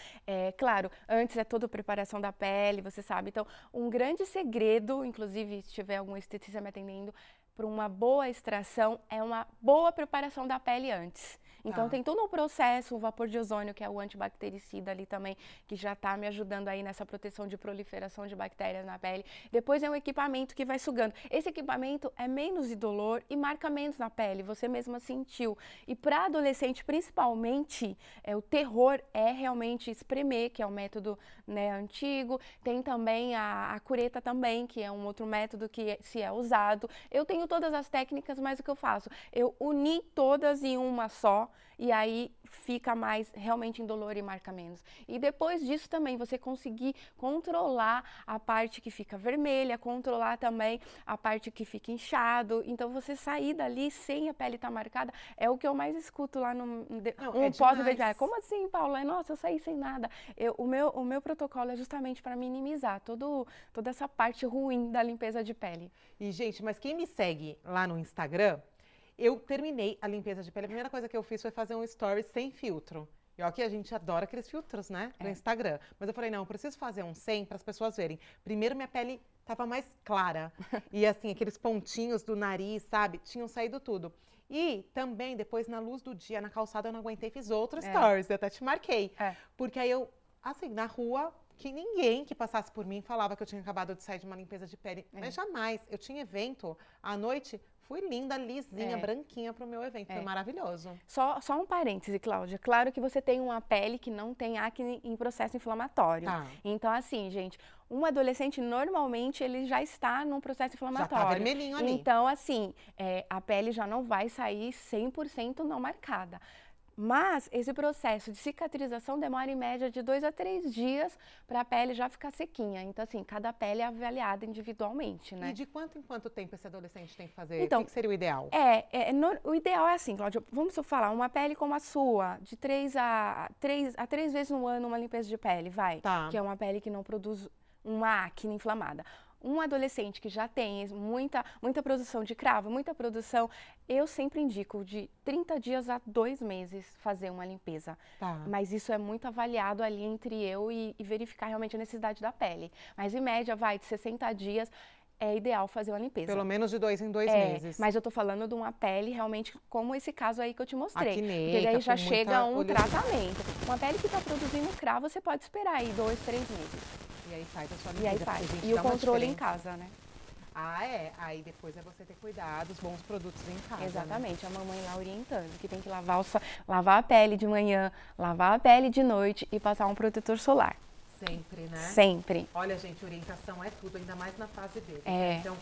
Claro, antes é toda a preparação da pele, você sabe. Então, um grande segredo, inclusive, se tiver algum esteticista me atendendo, para uma boa extração, é uma boa preparação da pele antes. Então, tem todo um processo, o vapor de ozônio, que é o antibactericida ali também, que já está me ajudando aí nessa proteção de proliferação de bactérias na pele. Depois é um equipamento que vai sugando. Esse equipamento é menos indolor e marca menos na pele, você mesma sentiu. E para adolescente, principalmente, o terror é realmente espremer, que é um método, né, antigo. Tem também a cureta também, que é um outro método que se é usado. Eu tenho todas as técnicas, mas o que eu faço? Eu uni todas em uma só, e aí fica mais realmente indolor e marca menos. E depois disso também você conseguir controlar a parte que fica vermelha, controlar também a parte que fica inchado. Então você sair dali sem a pele estar marcada é o que eu mais escuto lá no pós-VGA. Como assim, Paula? Nossa, eu saí sem nada. O meu protocolo é justamente para minimizar toda essa parte ruim da limpeza de pele. E, gente, mas quem me segue lá no Instagram, eu terminei a limpeza de pele. A primeira coisa que eu fiz foi fazer um story sem filtro. E ó, que a gente adora aqueles filtros, né? No Instagram. Mas eu falei, não, eu preciso fazer um sem para as pessoas verem. Primeiro, minha pele tava mais clara. E assim, aqueles pontinhos do nariz, sabe? Tinham saído tudo. E também, depois, na luz do dia, na calçada, eu não aguentei, fiz outros stories. Eu até te marquei. Porque aí eu, assim, na rua, que ninguém que passasse por mim falava que eu tinha acabado de sair de uma limpeza de pele. Mas jamais. Eu tinha evento à noite. Fui linda, lisinha, branquinha pro meu evento. Foi maravilhoso. Só um parêntese, Cláudia. Claro que você tem uma pele que não tem acne em processo inflamatório. Então, assim, gente, um adolescente, normalmente, ele já está num processo inflamatório. Já tá vermelhinho ali. Então, assim, a pele já não vai sair 100% não marcada. Mas esse processo de cicatrização demora em média de 2 a 3 dias para a pele já ficar sequinha. Então, assim, cada pele é avaliada individualmente, né? E de quanto em quanto tempo esse adolescente tem que fazer? Então, o que seria o ideal? O ideal é assim, Cláudia, vamos falar, uma pele como a sua, de 3 vezes no ano uma limpeza de pele, vai. Tá. Que é uma pele que não produz uma acne inflamada. Um adolescente que já tem muita produção de cravo, muita produção, eu sempre indico de 30 dias a 2 meses fazer uma limpeza. Tá. Mas isso é muito avaliado ali entre eu e verificar realmente a necessidade da pele. Mas em média, vai de 60 dias, é ideal fazer uma limpeza. Pelo menos de 2 em 2 meses. Mas eu tô falando de uma pele realmente como esse caso aí que eu te mostrei. Acneica, porque daí já com muita chega um oleosidade. tratamento. Uma pele que está produzindo cravo, você pode esperar aí 2, 3 meses. E aí faz a sua E limpeza. aí porque, faz. gente, E o dá uma controle em diferença. casa, né? Ah, é. Aí depois é você ter cuidado, os bons produtos em casa. né? Exatamente, a mamãe lá orientando que tem que lavar a pele de manhã, lavar a pele de noite e passar um protetor solar. Sempre, né? Sempre. Olha, gente, orientação é tudo, ainda mais na fase deles. É. Né? Então,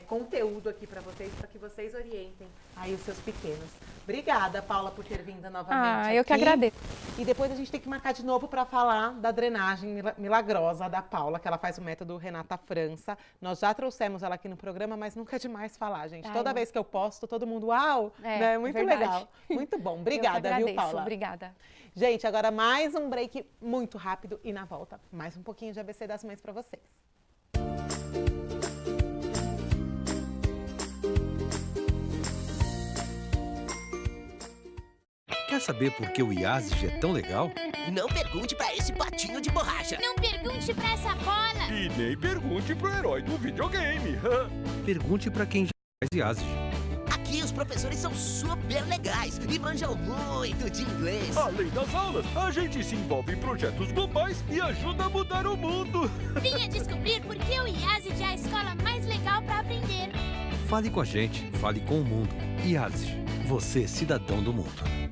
conteúdo aqui para que vocês orientem aí os seus pequenos. Obrigada, Paula, por ter vindo novamente Eu que aqui. agradeço. E depois a gente tem que marcar de novo para falar da drenagem milagrosa da Paula, que ela faz o método Renata França. Nós já trouxemos ela aqui no programa, mas nunca é demais falar, gente. Ai, Toda não. vez que eu posto, todo mundo, uau! É, né? Muito verdade. legal. Muito bom. Eu Obrigada, que agradeço. viu, Paula? Obrigada. Gente, agora mais um break muito rápido e na volta, mais um pouquinho de ABC das Mães para vocês. Quer saber por que o IASG é tão legal? Não pergunte pra esse patinho de borracha. Não pergunte pra essa bola. E nem pergunte pro herói do videogame. Pergunte para quem já faz IASG. Aqui os professores são super legais e manjam muito de inglês. Além das aulas, a gente se envolve em projetos globais e ajuda a mudar o mundo. Venha descobrir por que o IASG é a escola mais legal pra aprender. Fale com a gente, fale com o mundo. IASG, você cidadão do mundo.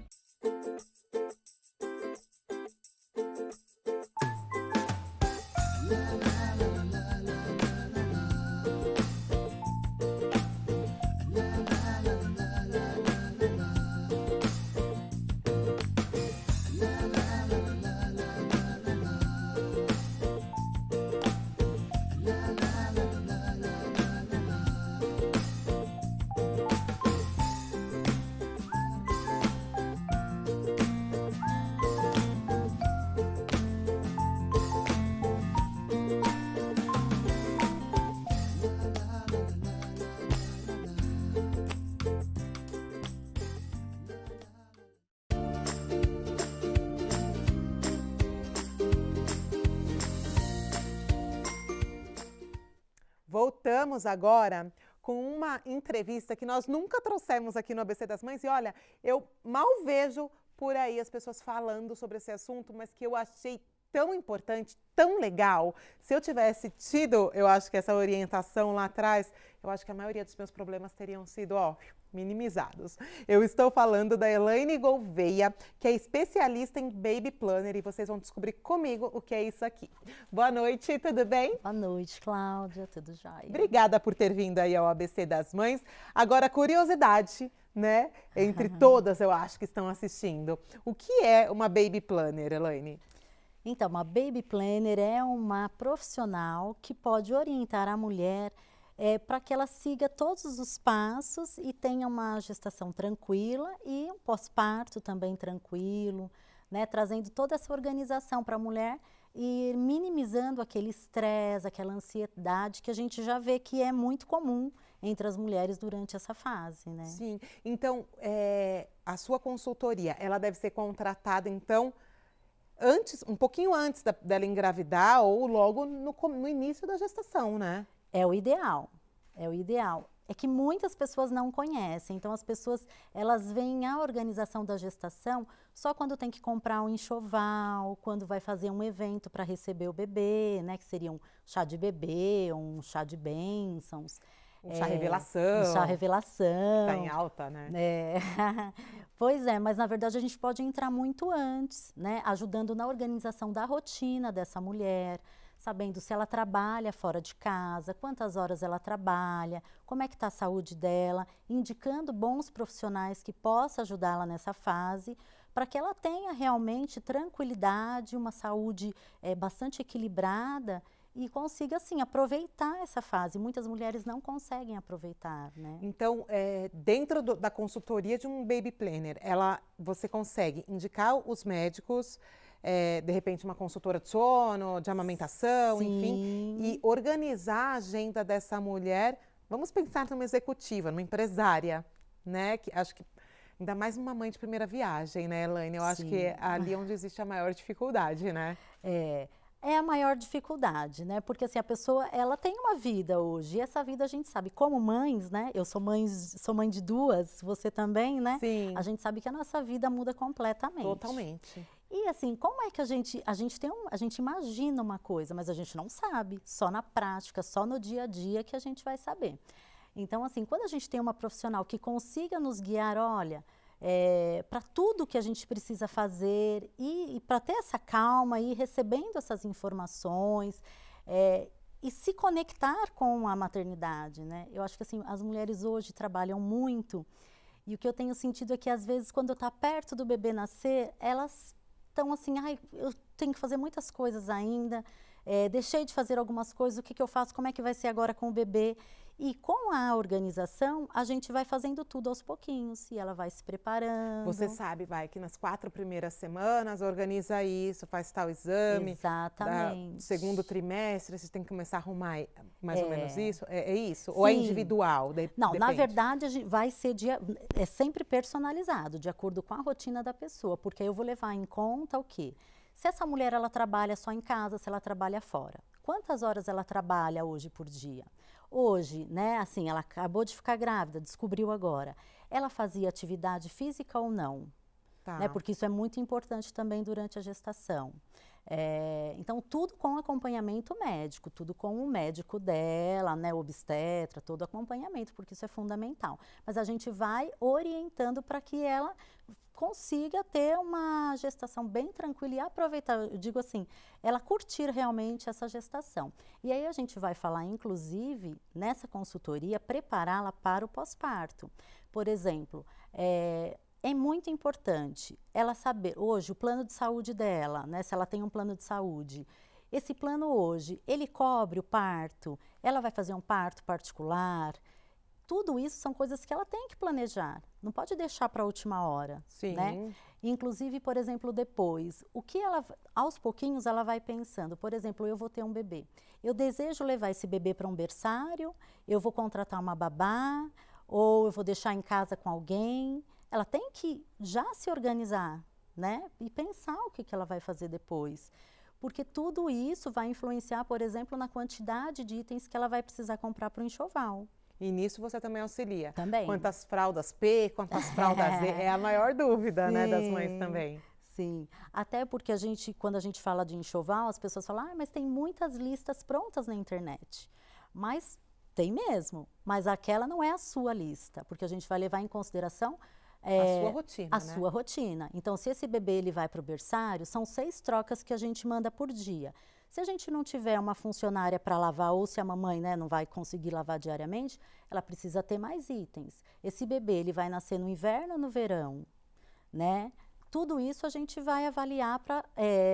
Voltamos agora com uma entrevista que nós nunca trouxemos aqui no ABC das Mães. E olha, eu mal vejo por aí as pessoas falando sobre esse assunto, mas que eu achei tão importante, tão legal. Se eu tivesse tido, eu acho que essa orientação lá atrás, eu acho que a maioria dos meus problemas teriam sido, minimizados. Eu estou falando da Elaine Gouveia, que é especialista em Baby Planner, e vocês vão descobrir comigo o que é isso aqui. Boa noite, tudo bem? Boa noite, Cláudia, tudo jóia? Obrigada por ter vindo aí ao ABC das Mães. Agora, curiosidade, né? Entre todas, eu acho, que estão assistindo. O que é uma Baby Planner, Elaine? Então, uma Baby Planner é uma profissional que pode orientar a mulher para que ela siga todos os passos e tenha uma gestação tranquila e um pós-parto também tranquilo, né? Trazendo toda essa organização para a mulher e minimizando aquele estresse, aquela ansiedade que a gente já vê que é muito comum entre as mulheres durante essa fase, né? Sim, então a sua consultoria, ela deve ser contratada, então, antes, um pouquinho antes dela engravidar ou logo no início da gestação, né? É o ideal, é o ideal. É que muitas pessoas não conhecem, então as pessoas, elas veem a organização da gestação só quando tem que comprar um enxoval, quando vai fazer um evento para receber o bebê, né, que seria um chá de bebê, um chá de bênçãos. Um chá revelação. Um chá revelação. Tá em alta, né? Pois é, mas na verdade a gente pode entrar muito antes, né, ajudando na organização da rotina dessa mulher, sabendo se ela trabalha fora de casa, quantas horas ela trabalha, como é que está a saúde dela, indicando bons profissionais que possam ajudá-la nessa fase, para que ela tenha realmente tranquilidade, uma saúde bastante equilibrada e consiga, assim, aproveitar essa fase. Muitas mulheres não conseguem aproveitar, né? Então, dentro da consultoria de um baby planner, você consegue indicar os médicos, de repente uma consultora de sono, de amamentação, Sim. enfim, e organizar a agenda dessa mulher. Vamos pensar numa executiva, numa empresária, né? Que acho que ainda mais uma mãe de primeira viagem, né, Elaine? Eu acho que é ali onde existe a maior dificuldade, né? É a maior dificuldade, né? Porque assim, a pessoa, ela tem uma vida hoje, e essa vida a gente sabe, como mães, né? Eu sou mãe de duas, você também, né? Sim. A gente sabe que a nossa vida muda completamente. Totalmente. E assim, como é que a gente imagina uma coisa, mas a gente não sabe, só na prática, só no dia a dia que a gente vai saber. Então assim, quando a gente tem uma profissional que consiga nos guiar, olha, para tudo que a gente precisa fazer e para ter essa calma e ir recebendo essas informações e se conectar com a maternidade, né? Eu acho que assim, as mulheres hoje trabalham muito e o que eu tenho sentido é que às vezes quando está perto do bebê nascer, elas estão assim, ai, eu tenho que fazer muitas coisas ainda, deixei de fazer algumas coisas, o que eu faço, como é que vai ser agora com o bebê? E com a organização, a gente vai fazendo tudo aos pouquinhos e ela vai se preparando. Você sabe, que nas 4 primeiras semanas organiza isso, faz tal exame. Exatamente. Segundo trimestre, você tem que começar a arrumar mais ou menos isso? É isso? Sim. Ou é individual? Não, depende. na verdade, vai ser é sempre personalizado, de acordo com a rotina da pessoa, porque eu vou levar em conta o quê? Se essa mulher ela trabalha só em casa, se ela trabalha fora. Quantas horas ela trabalha hoje por dia? Hoje, né, assim, ela acabou de ficar grávida, descobriu agora. Ela fazia atividade física ou não? Tá. Né, porque isso é muito importante também durante a gestação. Então, tudo com acompanhamento médico, tudo com o médico dela, né, obstetra, todo acompanhamento, porque isso é fundamental. Mas a gente vai orientando para que ela consiga ter uma gestação bem tranquila e aproveitar, eu digo assim, ela curtir realmente essa gestação. E aí a gente vai falar, inclusive, nessa consultoria, prepará-la para o pós-parto. Por exemplo, é muito importante ela saber, hoje, o plano de saúde dela, né, se ela tem um plano de saúde, esse plano hoje, ele cobre o parto, ela vai fazer um parto particular, tudo isso são coisas que ela tem que planejar, não pode deixar para a última hora. Sim. Né? Inclusive, por exemplo, depois, o que ela, aos pouquinhos ela vai pensando, por exemplo, eu vou ter um bebê, eu desejo levar esse bebê para um berçário, eu vou contratar uma babá, ou eu vou deixar em casa com alguém. Ela tem que já se organizar, né? E pensar o que ela vai fazer depois. Porque tudo isso vai influenciar, por exemplo, na quantidade de itens que ela vai precisar comprar para o enxoval. E nisso você também auxilia? Também. Quantas fraldas P, quantas fraldas Z? É a maior dúvida, Sim, né, das mães também. Sim. Até porque quando a gente fala de enxoval, as pessoas falam, mas tem muitas listas prontas na internet. Mas tem mesmo. Mas aquela não é a sua lista, porque a gente vai levar em consideração a sua rotina, a sua rotina. Então, se esse bebê ele vai para o berçário, são 6 trocas que a gente manda por dia. Se a gente não tiver uma funcionária para lavar, ou se a mamãe, né, não vai conseguir lavar diariamente, ela precisa ter mais itens. Esse bebê ele vai nascer no inverno ou no verão, né? Tudo isso a gente vai avaliar para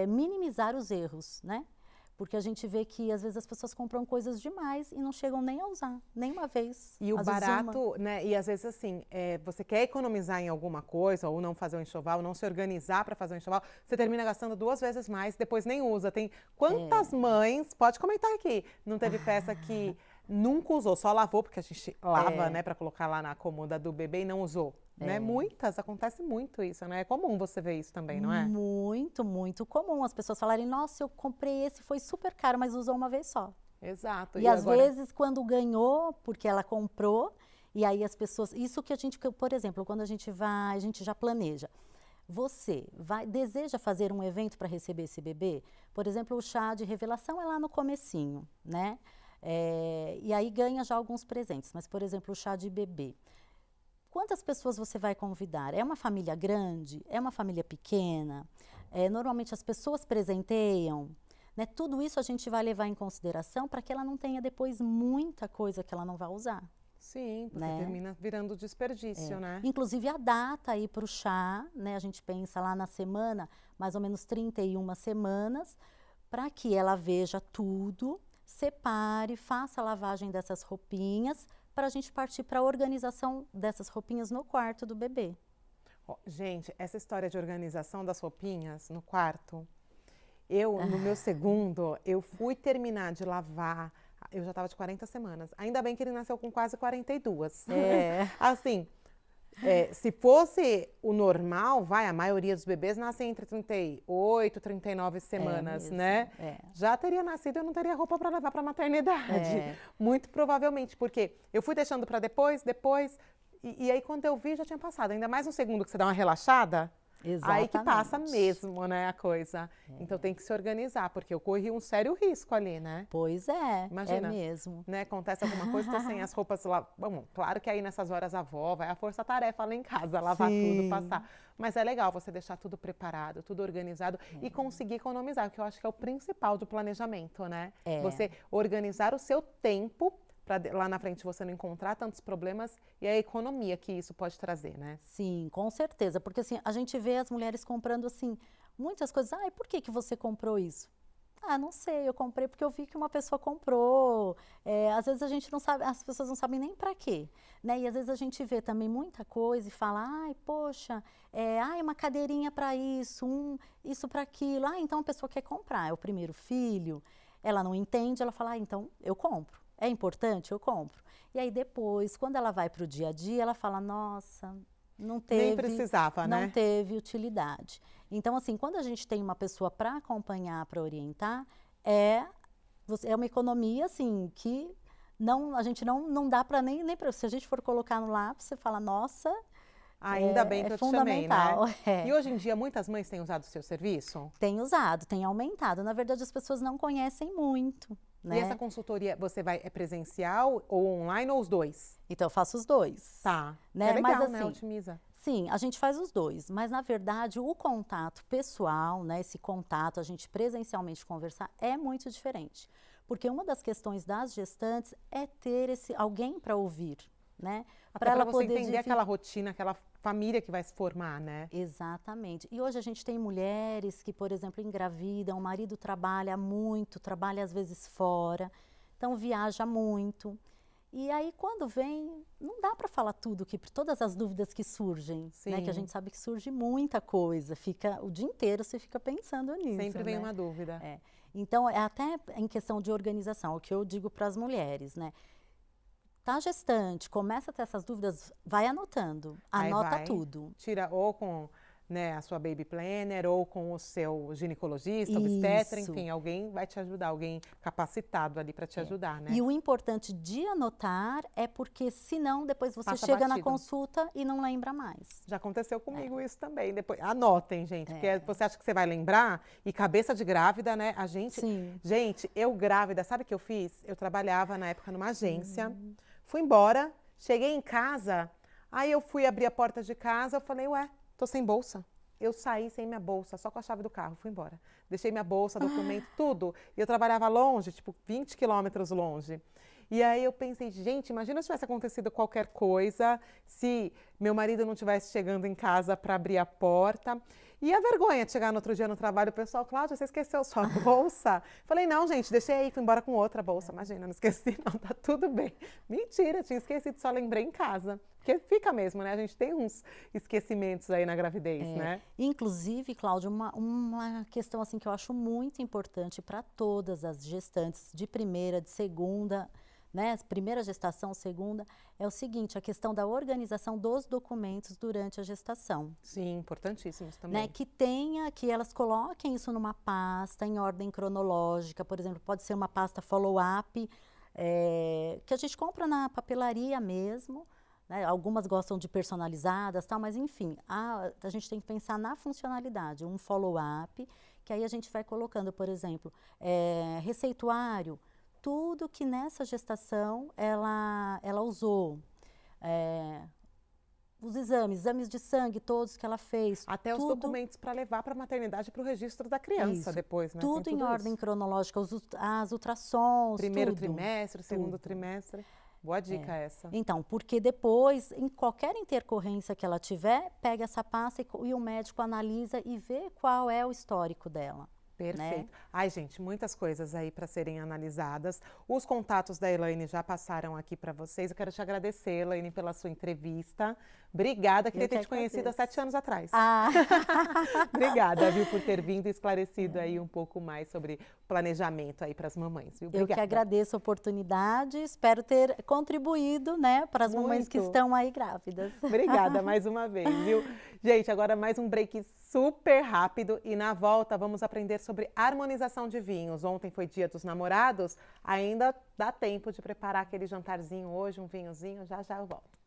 minimizar os erros, né? Porque a gente vê que, às vezes, as pessoas compram coisas demais e não chegam nem a usar, nem uma vez. E o barato, né? E às vezes, assim, você quer economizar em alguma coisa, ou não fazer um enxoval, não se organizar para fazer um enxoval, você termina gastando 2 vezes mais, depois nem usa. Tem quantas mães, pode comentar aqui, não teve peça que nunca usou, só lavou, porque a gente lava, né, para colocar lá na cômoda do bebê e não usou. Né? Muitas, acontece muito isso, né? É comum você ver isso também, não é? Muito, muito comum. As pessoas falarem, nossa, eu comprei esse, foi super caro, mas usou uma vez só. Exato. E às vezes, quando ganhou, porque ela comprou, e aí as pessoas... Isso que a gente, por exemplo, quando a gente já planeja. Você deseja fazer um evento para receber esse bebê? Por exemplo, o chá de revelação é lá no comecinho, né? E aí ganha já alguns presentes. Mas, por exemplo, o chá de bebê. Quantas pessoas você vai convidar? É uma família grande? É uma família pequena? Normalmente as pessoas presenteiam, né? Tudo isso a gente vai levar em consideração para que ela não tenha depois muita coisa que ela não vai usar. Sim, porque né? termina virando desperdício, né? Inclusive a data aí para o chá, né? A gente pensa lá na semana, mais ou menos 31 semanas, para que ela veja tudo, separe, faça a lavagem dessas roupinhas, para a gente partir para a organização dessas roupinhas no quarto do bebê. Ó, gente, essa história de organização das roupinhas no quarto, no meu segundo, eu fui terminar de lavar, eu já estava de 40 semanas. Ainda bem que ele nasceu com quase 42. Assim, se fosse o normal, a maioria dos bebês nascem entre 38, 39 semanas, mesmo, né? Já teria nascido, eu não teria roupa para levar para a maternidade. Muito provavelmente, porque eu fui deixando para depois, e aí quando eu vi já tinha passado. Ainda mais no segundo que você dá uma relaxada, aí que passa mesmo, né, a coisa. Então tem que se organizar, porque eu corri um sério risco ali, né? Pois é, Imagina, é mesmo. Né, acontece alguma coisa, tô sem as roupas lá. Bom, claro que aí nessas horas a avó vai a força-tarefa lá em casa, lavar tudo, passar. Mas é legal você deixar tudo preparado, tudo organizado e conseguir economizar, que eu acho que é o principal do planejamento, né? Você organizar o seu tempo para lá na frente você não encontrar tantos problemas e a economia que isso pode trazer, né? Sim, com certeza, porque assim, a gente vê as mulheres comprando assim, muitas coisas. Ai, por que você comprou isso? Ah, não sei, eu comprei porque eu vi que uma pessoa comprou. Às vezes a gente não sabe, as pessoas não sabem nem para quê, né? E às vezes a gente vê também muita coisa e fala, ai, poxa, uma cadeirinha para isso, isso para aquilo. Ah, então a pessoa quer comprar, é o primeiro filho, ela não entende, ela fala, então eu compro. É importante? Eu compro. E aí depois, quando ela vai para o dia a dia, ela fala, nossa, não teve... Nem precisava, né? Não teve utilidade. Então, assim, quando a gente tem uma pessoa para acompanhar, para orientar, é uma economia, assim, que a gente não dá para nem se a gente for colocar no lápis, você fala, nossa... Ainda bem que eu te chamei, né? É. E hoje em dia, muitas mães têm usado o seu serviço? Tem usado, tem aumentado. Na verdade, as pessoas não conhecem muito. Né? E essa consultoria, você é presencial ou online ou os dois? Então, eu faço os dois. Tá. Né? É legal, mas, assim, né? Otimiza. Sim, a gente faz os dois. Mas, na verdade, o contato pessoal, né? Esse contato, a gente presencialmente conversar, é muito diferente. Porque uma das questões das gestantes é ter alguém para ouvir, né? Para ela você entender aquela rotina, aquela família que vai se formar, né? Exatamente. E hoje a gente tem mulheres que, por exemplo, engravidam, o marido trabalha muito, trabalha às vezes fora, então viaja muito. E aí quando vem, não dá para falar todas as dúvidas que surgem, né? Que a gente sabe que surge muita coisa, fica o dia inteiro você fica pensando nisso. Sempre vem né? uma dúvida. Então, até em questão de organização, o que eu digo para as mulheres, né? Tá gestante, começa a ter essas dúvidas, vai anotando, anota tudo. Tira ou com a sua baby planner ou com o seu ginecologista, obstetra, enfim, alguém vai te ajudar, alguém capacitado ali para te ajudar, né? E o importante de anotar é porque senão depois você chega na consulta e não lembra mais. Já aconteceu comigo isso também. Depois, anotem, gente, porque você acha que você vai lembrar e cabeça de grávida, né? A gente, gente, eu grávida, sabe o que eu fiz? Eu trabalhava na época numa agência. Fui embora, cheguei em casa, aí eu fui abrir a porta de casa, eu falei, ué, tô sem bolsa. Eu saí sem minha bolsa, só com a chave do carro, fui embora. Deixei minha bolsa, documento, tudo. E eu trabalhava longe, tipo 20 quilômetros longe. E aí eu pensei, gente, imagina se tivesse acontecido qualquer coisa, se meu marido não estivesse chegando em casa para abrir a porta. E a vergonha de chegar no outro dia no trabalho, o pessoal, Cláudia, você esqueceu sua bolsa? Falei, não, gente, deixei aí, fui embora com outra bolsa. Imagina, não esqueci, não, tá tudo bem. Mentira, tinha esquecido, só lembrei em casa. Porque fica mesmo, né? A gente tem uns esquecimentos aí na gravidez, né? Inclusive, Cláudia, uma questão assim que eu acho muito importante para todas as gestantes de primeira, de segunda, né? Primeira gestação, segunda, é o seguinte, a questão da organização dos documentos durante a gestação. Sim, importantíssimos também. Né? Que elas coloquem isso numa pasta em ordem cronológica, por exemplo, pode ser uma pasta follow-up, que a gente compra na papelaria mesmo, né? Algumas gostam de personalizadas, tal, mas enfim, a gente tem que pensar na funcionalidade, um follow-up, que aí a gente vai colocando, por exemplo, receituário, tudo que nessa gestação ela usou, os exames de sangue todos que ela fez. Até os documentos para levar para a maternidade, para o registro da criança depois, né? Tudo em ordem cronológica, as ultrassons, Primeiro trimestre, segundo trimestre. Boa dica essa. Então, porque depois, em qualquer intercorrência que ela tiver, pega essa pasta e o médico analisa e vê qual é o histórico dela. Perfeito. Né? Ai, gente, muitas coisas aí para serem analisadas. Os contatos da Elaine já passaram aqui para vocês. Eu quero te agradecer, Elaine, pela sua entrevista. Obrigada, queria ter te conhecido há 7 anos atrás. Ah. Obrigada, viu, por ter vindo e esclarecido aí um pouco mais sobre planejamento aí para as mamães, viu? Obrigada. Eu que agradeço a oportunidade, espero ter contribuído, né, para as mamães que estão aí grávidas. Obrigada mais uma vez, viu? Gente, agora mais um break super rápido e na volta vamos aprender sobre harmonização de vinhos. Ontem foi Dia dos Namorados, ainda dá tempo de preparar aquele jantarzinho hoje, um vinhozinho, já já eu volto.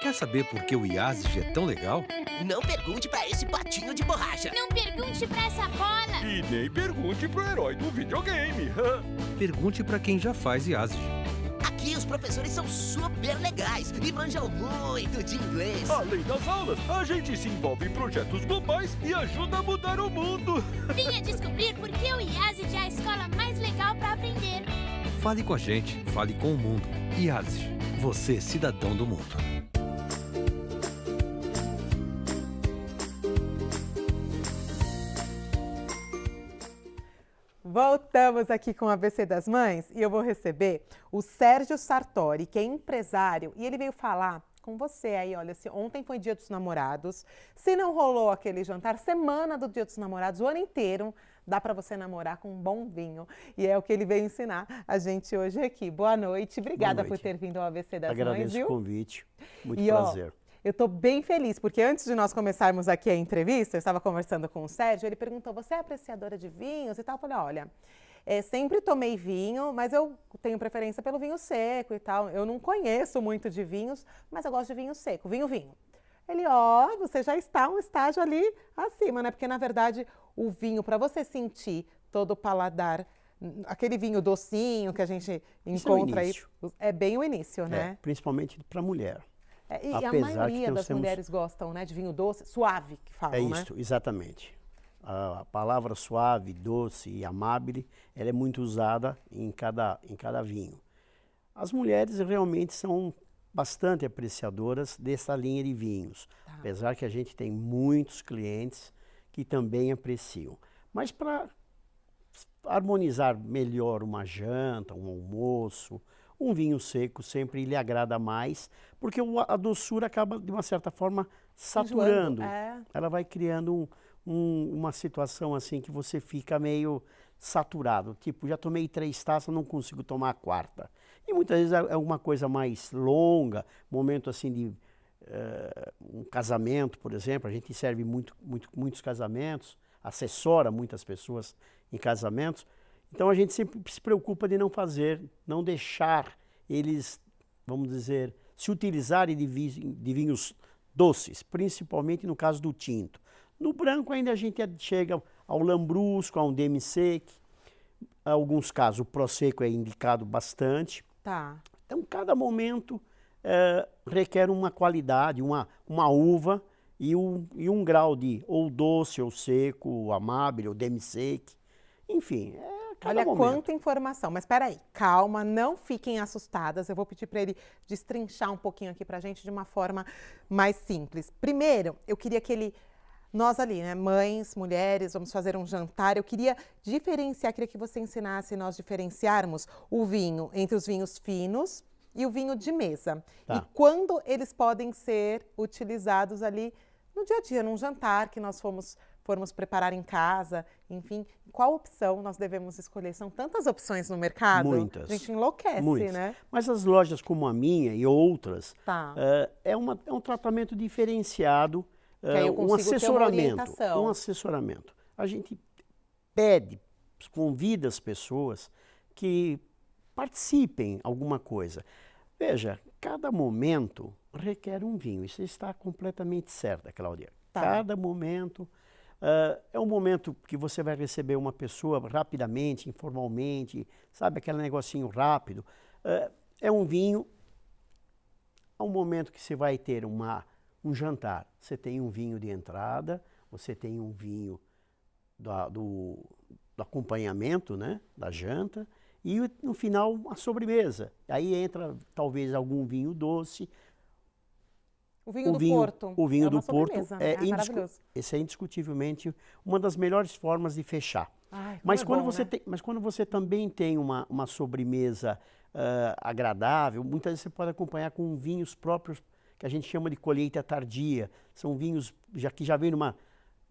Quer saber por que o IASG é tão legal? Não pergunte pra esse patinho de borracha. Não pergunte pra essa bola. E nem pergunte pro herói do videogame. Pergunte para quem já faz IASG. Aqui os professores são super legais e manjam muito de inglês. Além das aulas, a gente se envolve em projetos globais e ajuda a mudar o mundo. Venha descobrir por que o IASG é a escola mais legal pra aprender. Fale com a gente, fale com o mundo. IASG, você cidadão do mundo. Voltamos aqui com o ABC das Mães e eu vou receber o Sérgio Sartori, que é empresário, e ele veio falar com você aí, olha, se ontem foi Dia dos Namorados, se não rolou aquele jantar, semana do Dia dos Namorados, o ano inteiro, dá para você namorar com um bom vinho. E é o que ele veio ensinar a gente hoje aqui. Boa noite, obrigada por ter vindo ao ABC das Mães, viu? Agradeço o convite, muito e, prazer. Eu estou bem feliz, porque antes de nós começarmos aqui a entrevista, eu estava conversando com o Sérgio, ele perguntou, você é apreciadora de vinhos e tal? Eu falei, olha, sempre tomei vinho, mas eu tenho preferência pelo vinho seco e tal. Eu não conheço muito de vinhos, mas eu gosto de vinho seco, vinho. Ele, você já está um estágio ali acima, né? Porque, na verdade, o vinho, para você sentir todo o paladar, aquele vinho docinho que a gente encontra aí, é bem o início, né? Principalmente para a mulher. E a maioria das mulheres gostam, né, de vinho doce, suave, que falam, né? É isso, exatamente. A palavra suave, doce e amável, ela é muito usada em cada vinho. As mulheres realmente são bastante apreciadoras dessa linha de vinhos, apesar que a gente tem muitos clientes que também apreciam. Mas para harmonizar melhor uma janta, um almoço, um vinho seco sempre lhe agrada mais, porque a doçura acaba, de uma certa forma, saturando. Ela vai criando uma situação assim que você fica meio saturado. Tipo, já tomei 3 taças, não consigo tomar a 4ª. E muitas vezes é uma coisa mais longa, momento assim de um casamento, por exemplo. A gente serve muitos casamentos, assessora muitas pessoas em casamentos. Então a gente sempre se preocupa de não deixar eles, vamos dizer, se utilizarem de vinhos doces, principalmente no caso do tinto. No branco ainda a gente chega ao lambrusco, a um demi-sec. Em alguns casos o prosecco é indicado bastante. Então cada momento requer uma qualidade, uma uva e um grau de ou doce, ou seco, ou amável, ou demi-sec. Enfim, olha quanta informação, mas espera aí, calma, não fiquem assustadas, eu vou pedir para ele destrinchar um pouquinho aqui para a gente de uma forma mais simples. Primeiro, eu queria que ele Nós ali, né, mães, mulheres, vamos fazer um jantar. Eu queria diferenciar, queria que você ensinasse nós diferenciarmos o vinho entre os vinhos finos e o vinho de mesa. Tá. E quando eles podem ser utilizados ali no dia a dia, num jantar que nós formos preparar em casa, enfim, qual opção nós devemos escolher? São tantas opções no mercado. Muitas. A gente enlouquece, Muitas. né? Mas as lojas como a minha e outras, Tá. é um tratamento diferenciado, Que aí eu um consigo ter uma assessoramento. orientação. Um assessoramento. A gente pede, convida as pessoas que participem alguma coisa. Veja, cada momento requer um vinho. Isso está completamente certa, Cláudia. Tá. Cada momento é um momento que você vai receber uma pessoa rapidamente, informalmente, sabe, aquele negocinho rápido. É um vinho, é um momento que você vai ter um jantar. Você tem um vinho de entrada, você tem um vinho do acompanhamento, né, da janta, e no final a sobremesa. Aí entra talvez algum vinho doce. O vinho do Porto. O vinho é uma do Porto sobremesa, é maravilhoso. esse é indiscutivelmente uma das melhores formas de fechar. Ai, como Mas é quando bom, você né? mas quando você também tem uma sobremesa agradável, muitas vezes você pode acompanhar com vinhos próprios que a gente chama de colheita tardia. São vinhos que já vêm numa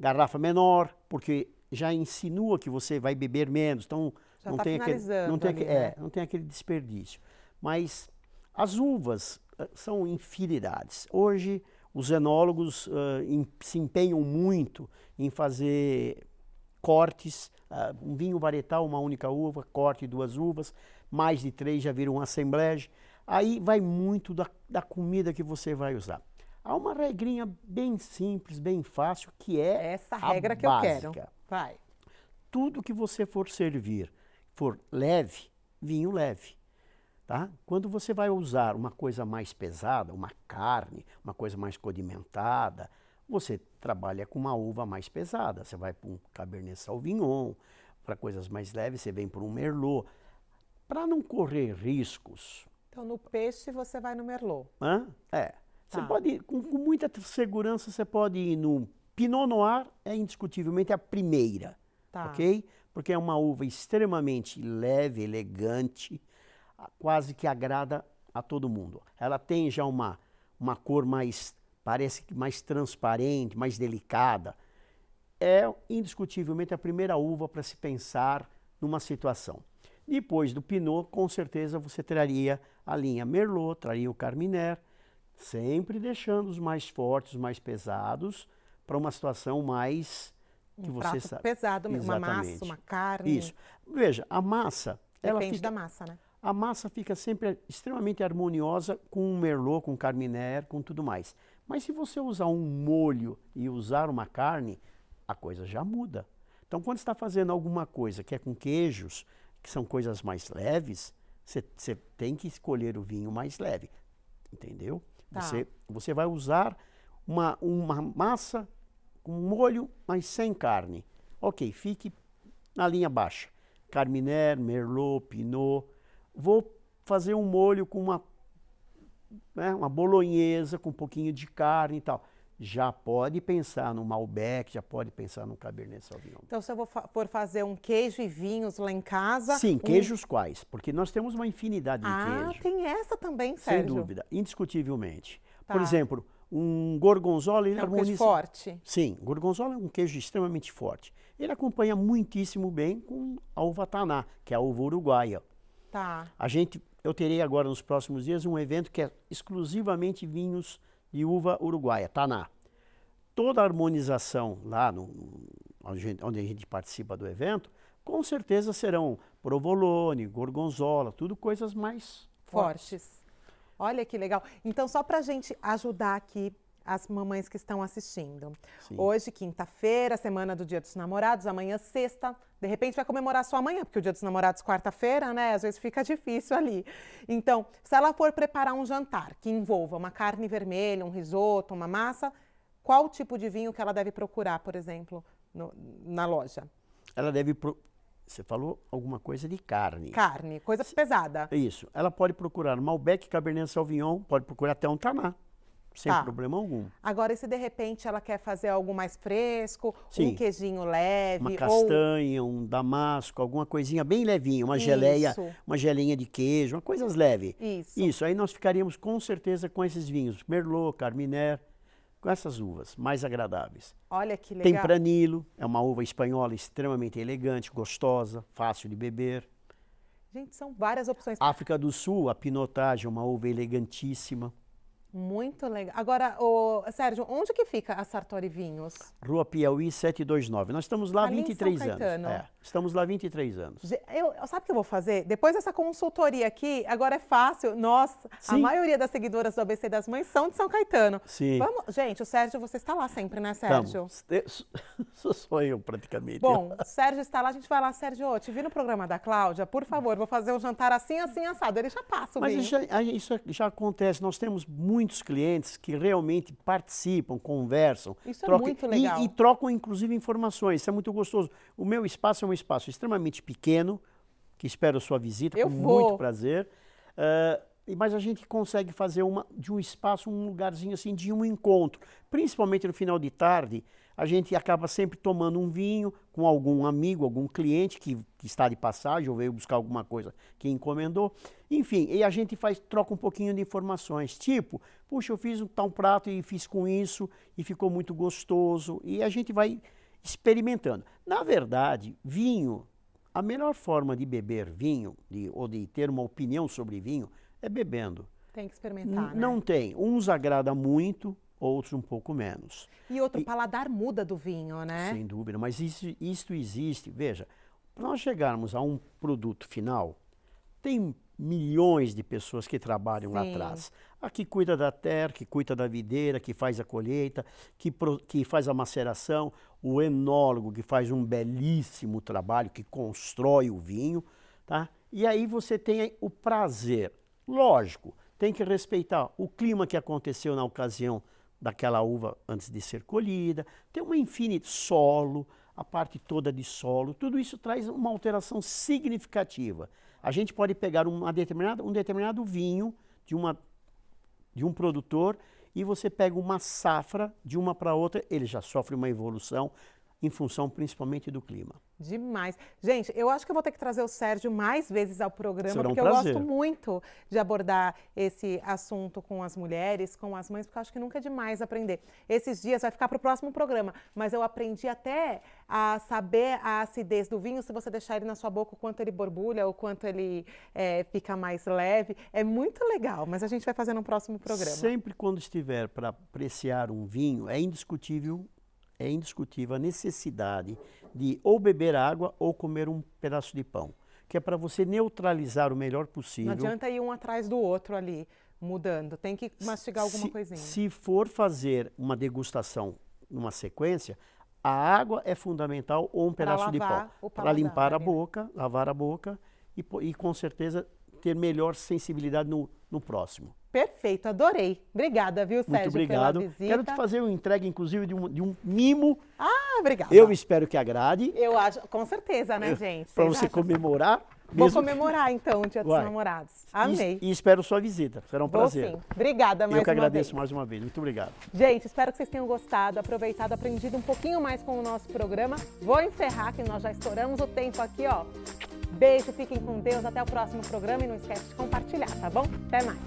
garrafa menor, porque já insinua que você vai beber menos. Então Já não tá tem finalizando ali, é, né? não tem aquele desperdício. Mas as uvas são infinidades. Hoje os enólogos se empenham muito em fazer cortes, um vinho varietal, uma única uva, corte 2 uvas, mais de 3 já viram um assemblage. Aí vai muito da comida que você vai usar. Há uma regrinha bem simples, bem fácil, que é Essa regra a que eu básica. quero. Vai. Tudo que você for servir for leve, vinho leve. Tá? Quando você vai usar uma coisa mais pesada, uma carne, uma coisa mais condimentada, você trabalha com uma uva mais pesada. Você vai para um Cabernet Sauvignon, para coisas mais leves, você vem para um Merlot. Para não correr riscos. Então, no peixe, você vai no Merlot. Você Tá. pode, com muita segurança, você pode ir no Pinot Noir, é indiscutivelmente a primeira, Tá. ok? Porque é uma uva extremamente leve, elegante, quase que agrada a todo mundo. Ela tem já uma cor mais, parece que mais transparente, mais delicada. É indiscutivelmente a primeira uva para se pensar numa situação. Depois do Pinot, com certeza você traria a linha Merlot, traria o Carminer, sempre deixando os mais fortes, os mais pesados, para uma situação mais que Um você prato sabe. pesado, uma Exatamente. massa, uma carne. Isso. Veja, a massa, ela Depende fica, da massa, né? a massa fica sempre extremamente harmoniosa com um Merlot, com Carminer, com tudo mais. Mas se você usar um molho e usar uma carne, a coisa já muda. Então, quando você está fazendo alguma coisa que é com queijos, que são coisas mais leves, você tem que escolher o vinho mais leve, entendeu? Tá. Você vai usar uma massa com molho, mas sem carne. Ok, fique na linha baixa. Carminer, Merlot, Pinot. Vou fazer um molho com uma bolonhesa, com um pouquinho de carne e tal. Já pode pensar no Malbec, já pode pensar no Cabernet Sauvignon. Então, se eu for fazer um queijo e vinhos lá em casa... Sim, queijos quais? Porque nós temos uma infinidade de Ah, queijos. tem essa também, Sem Sérgio. dúvida, indiscutivelmente. Tá. Por exemplo, um gorgonzola, ele É um queijo harmoniza... forte. Sim, gorgonzola é um queijo extremamente forte. Ele acompanha muitíssimo bem com a uva taná, que é a uva uruguaia. Tá. Eu terei agora nos próximos dias um evento que é exclusivamente vinhos de uva uruguaia, taná. Toda a harmonização lá onde a gente participa do evento, com certeza serão provolone, gorgonzola, tudo coisas mais fortes. Olha que legal. Então, só para a gente ajudar aqui as mamães que estão assistindo. Sim. Hoje, quinta-feira, semana do Dia dos Namorados, amanhã, sexta. De repente, vai comemorar só amanhã, porque o Dia dos Namorados, quarta-feira, né? Às vezes fica difícil ali. Então, se ela for preparar um jantar que envolva uma carne vermelha, um risoto, uma massa, qual tipo de vinho que ela deve procurar, por exemplo, na loja? Ela deve... Você falou alguma coisa de carne. Carne, coisa pesada. Isso. Ela pode procurar Malbec, Cabernet Sauvignon, pode procurar até um taná. sem Tá. problema algum. Agora, e se de repente ela quer fazer algo mais fresco, Sim. um queijinho leve, Uma ou castanha, um damasco, alguma coisinha bem levinha, uma geleia, Isso. uma gelinha de queijo, uma coisas leves. Isso. Isso, aí nós ficaríamos com certeza com esses vinhos, Merlot, Carminer, com essas uvas mais agradáveis. Olha que legal. Tempranillo, é uma uva espanhola extremamente elegante, gostosa, fácil de beber. Gente, são várias opções. África do Sul, a Pinotage, uma uva elegantíssima. Muito legal. Agora, Sérgio, onde que fica a Sartori Vinhos? Rua Piauí 729. Nós estamos lá há Ali em 23 São anos. Caetano. Estamos lá há 23 anos. Sabe o que eu vou fazer? Depois dessa consultoria aqui, agora é fácil. Nossa, a Sim. maioria das seguidoras do ABC das Mães são de São Caetano. Sim. Gente, o Sérgio, você está lá sempre, né, Sérgio? Sou eu, praticamente. Bom, o Sérgio está lá, a gente vai lá. Sérgio, te vi no programa da Cláudia, por favor, vou fazer um jantar assim, assim, assado. Ele já passa o Mas vinho. isso já acontece. Nós temos muitos clientes que realmente participam, conversam. Isso é muito legal. E trocam, inclusive, informações. Isso é muito gostoso. O meu espaço é um espaço extremamente pequeno, que espero a sua visita Eu com vou. muito prazer. Mas a gente consegue fazer de um espaço, um lugarzinho assim de um encontro. Principalmente no final de tarde, a gente acaba sempre tomando um vinho com algum amigo, algum cliente que está de passagem ou veio buscar alguma coisa que encomendou. Enfim, e a gente troca um pouquinho de informações, tipo, puxa, eu fiz um tal prato e fiz com isso e ficou muito gostoso. E a gente vai experimentando. Na verdade, vinho, a melhor forma de beber vinho ou de ter uma opinião sobre vinho é bebendo. Tem que experimentar, né? Não tem. Uns agrada muito, outros um pouco menos. E outro, o paladar muda do vinho, né? Sem dúvida, mas isso existe. Veja, para nós chegarmos a um produto final, tem milhões de pessoas que trabalham lá atrás. A que cuida da terra, que cuida da videira, que faz a colheita, que faz a maceração, o enólogo que faz um belíssimo trabalho, que constrói o vinho, tá? E aí você tem o prazer. Lógico, tem que respeitar o clima que aconteceu na ocasião daquela uva antes de ser colhida, tem uma infinita solo, a parte toda de solo, tudo isso traz uma alteração significativa. A gente pode pegar um determinado vinho de um produtor e você pega uma safra de uma para outra, ele já sofre uma evolução em função principalmente do clima. Demais. Gente, eu acho que eu vou ter que trazer o Sérgio mais vezes ao programa, Será um porque eu prazer. gosto muito de abordar esse assunto com as mulheres, com as mães, porque eu acho que nunca é demais aprender. Esses dias vai ficar para o próximo programa, mas eu aprendi até a saber a acidez do vinho, se você deixar ele na sua boca, o quanto ele borbulha, o quanto ele fica mais leve. É muito legal, mas a gente vai fazer no próximo programa. Sempre quando estiver para apreciar um vinho, é indiscutível a necessidade de ou beber água ou comer um pedaço de pão, que é para você neutralizar o melhor possível. Não adianta ir um atrás do outro ali, mudando. Tem que mastigar alguma coisinha. Se for fazer uma degustação numa sequência, a água é fundamental ou um pedaço de pão. Para limpar a boca, lavar a boca e com certeza ter melhor sensibilidade no próximo. Perfeito, adorei. Obrigada, viu, Sérgio, Muito obrigado. pela visita. Quero te fazer uma entrega, inclusive, de um mimo. Ah, obrigada. Eu espero que agrade. Eu acho, com certeza, né, gente? Para Vocês você acham? comemorar. Vou comemorar, então, o Dia dos Vai. Namorados. Amei. E espero sua visita. Será um Vou prazer. sim. Obrigada mais Eu que uma agradeço vez. mais uma vez. Muito obrigado. Gente, espero que vocês tenham gostado, aproveitado, aprendido um pouquinho mais com o nosso programa. Vou encerrar, que nós já estouramos o tempo aqui, ó. Beijo, fiquem com Deus. Até o próximo programa e não esquece de compartilhar, tá bom? Até mais.